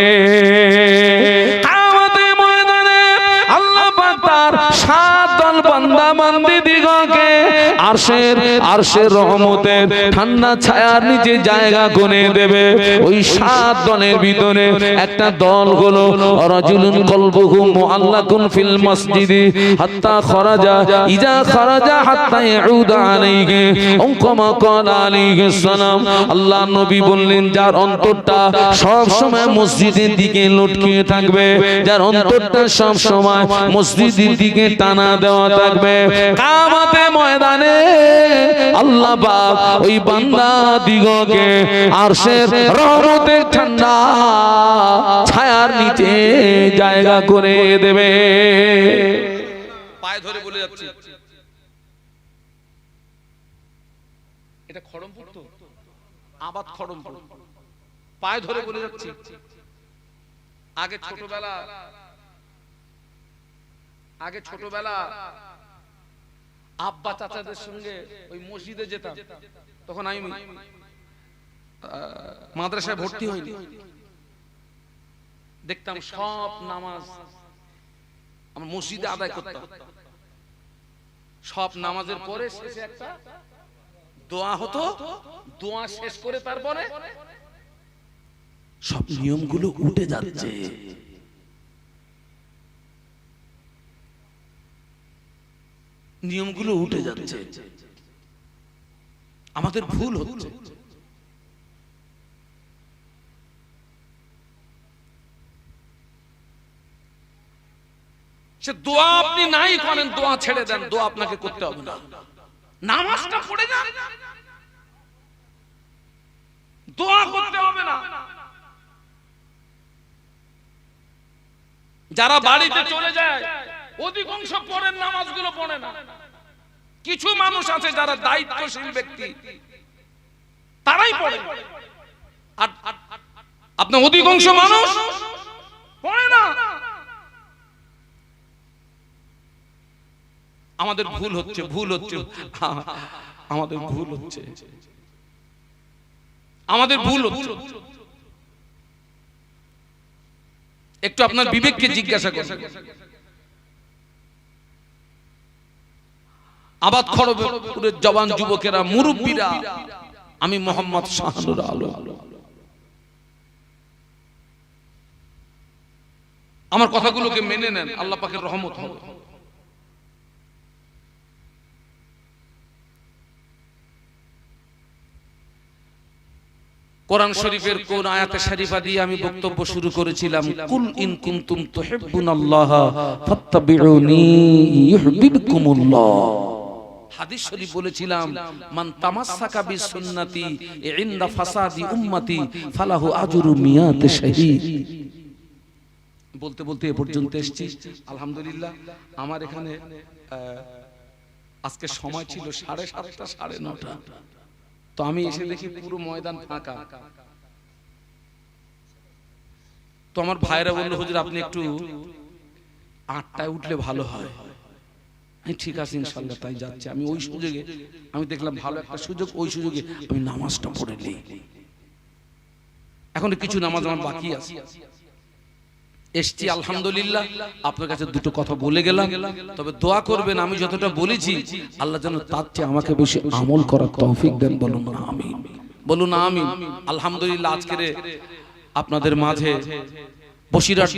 কিয়ামতের ময়দানে আল্লাহ পাক তার 7 দল বান্দা বান্দিদিগকে আরশের রহমতের ঠান্ডা ছায়ার নিচে জায়গা করে দেবে। ওই 7 দলের ভিতরে একটা দল হলো রাজুলুন কলবুহু মুআল্লাকুন ফিল মসজিদি হাত্তা খরাজা ইজা খরাজা হাত্তা ইয়াউদা আলাইহি ওয়াকামা ক্বালা আলাইহিস সালাম। আল্লাহ নবী বললেন, যার অন্তরটা সব সময় মসজিদের দিকে লটকিয়ে থাকবে, যার অন্তরটা সব সময় মসজিদের দিকে টানা দেওয়া থাকবে, কিয়ামতের ময়দানে আল্লাহ পাক ওই বান্দা দিগকে আরশের রহমতের ঠান্ডা ছায়ার নিচে জায়গা করে দেবে। পায়ে ধরে বলে যাচ্ছি, এটা খড়মপুর তো, আবাদ খড়মপুর। পায়ে ধরে বলে যাচ্ছি, আগে ছোটবেলা আব্বা চাচাদের সঙ্গে ওই মসজিদে যেতাম। তখন আমি মাদ্রাসায় ভর্তি হইনি। দেখতাম সব নামাজ আমরা মসজিদে আদায় করতাম। সব নামাজের পরে শেষে একটা দোয়া হতো, দোয়া শেষ করে তারপরে সব নিয়মগুলো উঠে যাচ্ছে। নিয়মগুলো উঠে যাচ্ছে, আমাদের ভুল হচ্ছে। সে দোয়া আপনি নাই করেন, দোয়া ছেড়ে দেন, দোয়া আপনাকে করতে হবে না। নামাজটা পড়ে যান, দোয়া করতে হবে না। যারা বাড়িতে চলে যায় অধিকাংশ পড়েন, নামাজগুলো পড়ে না। কিছু মানুষ আছে যারা দায়িত্বশীল ব্যক্তি, তারাই পড়ে। আর আপনার অধিকাংশ মানুষ পড়ে না। আমাদের ভুল হচ্ছে, আমাদের ভুল হচ্ছে। একটু আপনার বিবেককে জিজ্ঞাসা করুন। আবাদ খড়গপুরের জওয়ান যুবকেরা, মুরব্বীরা, আমি মোহাম্মদ শাহানুর আলম, আমার কথাগুলোকে মেনে নেন, আল্লাহ পাকের রহমত হবে। কোরআন শরীফের কোন আয়াতে শরীফা দিয়ে আমি বক্তব্য শুরু করেছিলাম, কুল ইন কুনতুম তুহিব্বুনাল্লাহা ফাত্তাবিউনি ইউহিব্বুকুমুল্লাহ। হাদিস শরীফ বলেছিলাম, মান তামাসসাকা বিসুন্নতি ইনদা ফাসাদি উম্মতি ফালাহু আজরু মিয়াত শাহীদ। বলতে বলতে এ পর্যন্ত এসেছি। আলহামদুলিল্লাহ, আমার এখানে আজকে সময় ছিল 7:30 9:30। তো আমি এসে দেখি পুরো ময়দান ফাঁকা। তো আমার ভাইরা বলল, হুজুর আপনি একটু 8টায় উঠলে ভালো হয়। ঠিক আছে ইনশাআল্লাহ, তাই যাচ্ছে। আমি ওই সুযোগে আমি দেখলাম ভালো একটা সুযোগ, ওই সুযোগে আমি নামাজটা পড়ে নিই। এখন কিছু নামাজ আমার বাকি আছে, এসছি আলহামদুলিল্লাহ। আপনার কাছে দুটো কথা বলে গেলাম, তবে দোয়া করবেন আমি যতটা বলেছি আল্লাহ যেন তার চেয়ে আমাকে বেশি আমল করার তৌফিক দেন। বলুন না আমিন, বলুন আমিন। আলহামদুলিল্লাহ, আজকের আপনাদের মাঝে বসিরহাট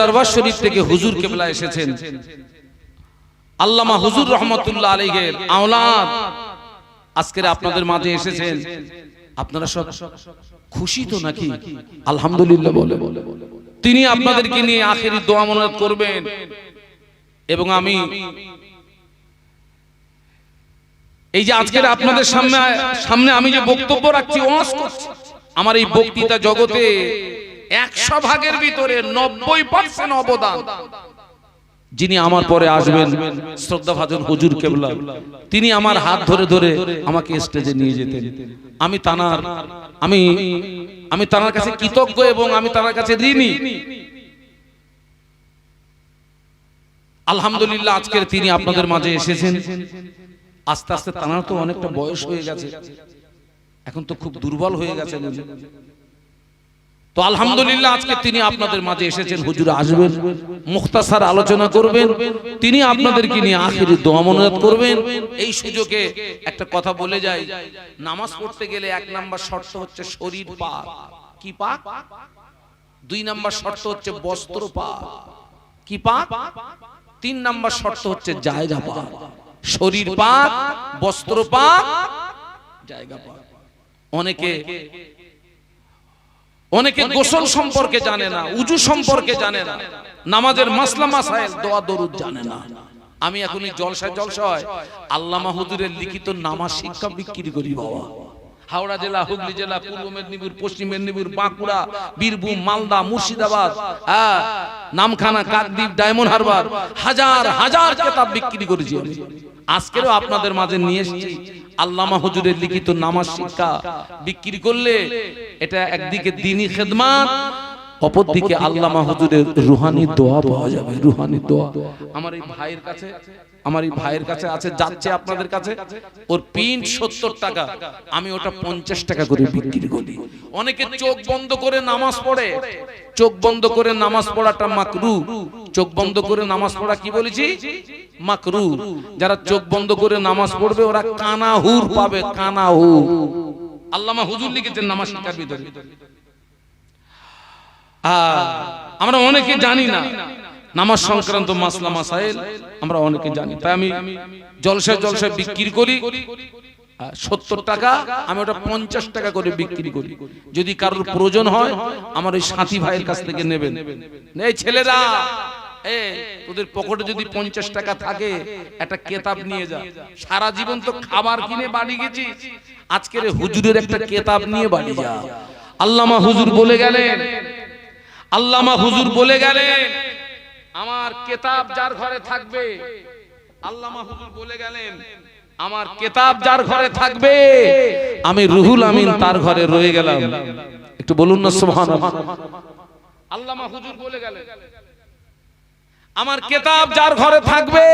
দরবার শরীফ থেকে হুজুর কেবলা এসেছেন। আল্লামা হুজুর রহমাতুল্লাহ আলাইহির আওলাদ আজকের আপনাদের মাঝে এসেছেন। আপনারা সব খুশি তো নাকি? আলহামদুলিল্লাহ বলে। তিনি আপনাদেরকে নিয়ে আখেরি দোয়া মোনাজাত করবেন। এবং আমি এই যে আজকের আপনাদের সামনে আমি যে বক্তব্য রাখছি, ওয়াজ করছি, আমার এই বক্তৃতা জগতে 100 ভাগের ভিতরে 90% অবদান যিনি আমার পরে আসবেন, শ্রদ্ধাভাজন হুজুর কেবলা, তিনি আমার হাত ধরে ধরে আমাকে স্টেজে নিয়ে যেতেন। আমি তানার কাছে কৃতজ্ঞ এবং আমি তানার কাছে ঋণী। আলহামদুলিল্লাহ, আজকের তিনি আপনাদের মাঝে এসেছেন। আস্তে আস্তে তানার তো অনেকটা বয়স হয়ে গেছে, এখন তো খুব দুর্বল হয়ে গেছেন। তো আলহামদুলিল্লাহ আজকে তিনি আপনাদের মাঝে এসেছেন, হুজুর আসবেন, মুখতাসার আলোচনা করবেন, তিনি আপনাদেরকে নিয়ে আখিরি দোয়া মোনাজাত করবেন। এই সুযোগে একটা কথা বলে যাই, নামাজ পড়তে গেলে 1 নাম্বার শর্ত হচ্ছে শরীর পাক। কি পাক? 2 নাম্বার শর্ত হচ্ছে বস্ত্র পাক। কি পাক? 3 নাম্বার শর্ত হচ্ছে জায়গা পাক। শরীর পাক, বস্ত্র পাক, জায়গা পাক। অনেকে গোসল সম্পর্কে জানে না, উজু সম্পর্কে জানে না, নামাজের মাসলা মাসাইল, দোয়া দরুদ জানে না। আমি এখনই জলসায় আল্লামা হুজুরের লিখিত নামাজ শিক্ষা বিক্রি করি বাবা। হাওড়া জেলা, হুগলি জেলা, পূর্ব মেদিনীপুর, পশ্চিম মেদিনীপুর, বাঁকুড়া, বীরভূম, মালদা, মুর্শিদাবাদ, নামখানা, কাকদ্বীপ, ডায়মন্ড হারবার, হাজার হাজার কিতাব বিক্রি করেছি আমি। আজকেরও আপনাদের মাঝে নিয়ে এসেছি। আল্লামা হুজুরের লিখিত নামাজ শিক্ষা বিক্রি করলে এটা একদিকে দ্বীনি খেদমত, অপরদিকে আল্লামা হুজুরের রুহানি দোয়া পাওয়া যাবে। রুহানি দোয়া আমার এই ভাইয়ের কাছে আছে, যাচ্ছে আপনাদের কাছে। ওর প্রিন্ট 70 টাকা, আমি ওটা 50 টাকা করে বিক্রি করি। অনেকে চোখ বন্ধ করে নামাজ পড়ে, চোখ বন্ধ করে নামাজ পড়াটা মাকরু। চোখ বন্ধ করে নামাজ পড়া কি বলেছি? মাকরু। যারা চোখ বন্ধ করে নামাজ পড়বে ওরা কানাহুর পাবে, কানাহুর। আল্লামা হুজুর লিখেছেন নামাজ শিক্ষার ভিতরে। আমরা অনেকে জানি না নামাজ সংক্রান্ত মাসলা মাসাইল, আমরা অনেকে জানি। তাই আমি জলসায় বিক্রি করি 70 টাকা, আমি ওটা 50 টাকা করে বিক্রি করি। যদি কারোর প্রয়োজন হয় আমার ওই সাথী ভাইয়ের কাছ থেকে নেবেন। এই ছেলেরা, তোদের পকেটে যদি 50 টাকা থাকে একটা কেতাব নিয়ে যা। সারা জীবন তো খাবার কিনে বাড়ি গেছি, আজকের হুজুরের একটা কেতাব নিয়ে বাড়ি যা। আল্লামা হুজুর বলে গেলেন আমার কেতাব যার ঘরে থাকবে, আল্লামা হুজুর বলে গেলেন আমার কেতাব যার ঘরে থাকবে আমি রুহুল আমিন তার ঘরে রয়ে গেলাম। একটু বলুন না সুবহানাল্লাহ। আল্লামা হুজুর বলে গেলেন আমার কেতাব যার ঘরে থাকবে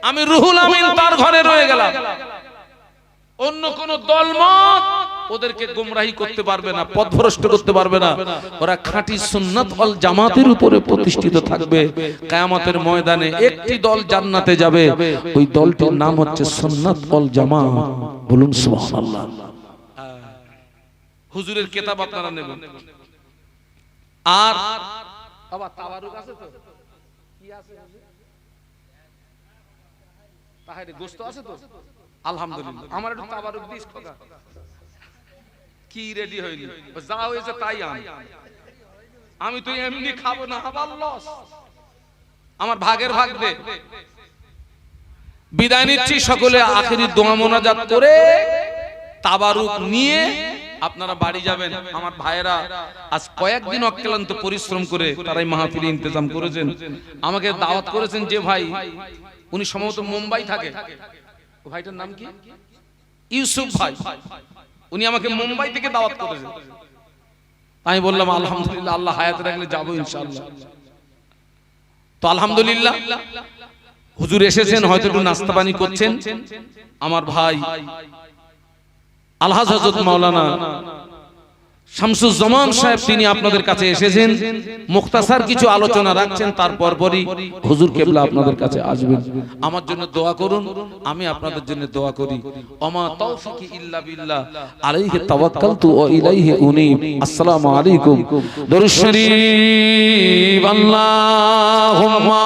আমি রুহুল আমিন তার ঘরে রয়ে গেলাম। অন্য কোন দলমত ওদেরকে গোমরাহি করতে পারবে না, পথভ্রষ্ট করতে পারবে না। ওরা খাঁটি সুন্নাত ওয়াল জামাতের উপরে প্রতিষ্ঠিত থাকবে। কিয়ামতের ময়দানে একটি দল জান্নাতে যাবে, ওই দলটির নাম হচ্ছে সুন্নাত ওয়াল জামাত। বলুন সুবহানাল্লাহ। হুজুরের কিতাব আপনারা নেবেন। আর বাবা তাবারুক আছে তো? কি আছে? তাহলে গোশত আছে তো? আলহামদুলিল্লাহ। আমার একটু তাবারুক দিস খোদা। কি রেডি হইনি, যা হয়েছে তাই আমি তো এমনি খাবো না, আবার লস। আমার ভাগের ভাগ দে। বিদায় নিচ্ছি, সকলে আখেরি দোয়া মোনাজাত করে তাবারুক নিয়ে আপনারা বাড়ি যাবেন। আমার ভাইয়েরা আজ কয়েকদিন অক্লান্ত পরিশ্রম করে তারাই মাহফিল ইন্তজাম করেছেন, আমাকে দাওয়াত করেছেন। যে ভাই, উনি সম্ভবত মুম্বাই থাকে, ভাইটার নাম কি? ইউসুফ ভাই। উনি আমাকে মুম্বাই থেকে দাওয়াত করেছেন। আমি বললাম আলহামদুলিল্লাহ, আল্লাহ হায়াত রাখলে যাবো ইনশাআল্লাহ। তো আলহামদুলিল্লাহ হুজুর এসেছেন, হয়তো একটু নাস্তা পানি করছেন। আমার ভাই আলহাজ হযরত মাওলানা শামসুজ্জামান সাহেব তিনি আপনাদের কাছে এসেছেন, মুখতাসার কিছু আলোচনা রাখছেন, তারপর পরই হুজুর কেবলা আপনাদের কাছে আসবেন। আমার জন্য দোয়া করুন, আমি আপনাদের জন্য দোয়া করি। ওমা তাওফিকি ইল্লা বিল্লাহ, আলাইহি তাওয়াক্কালতু ওয়া ইলাইহি উনীব। আসসালামু আলাইকুম। দরুদ শরীফ। আল্লাহুম্মা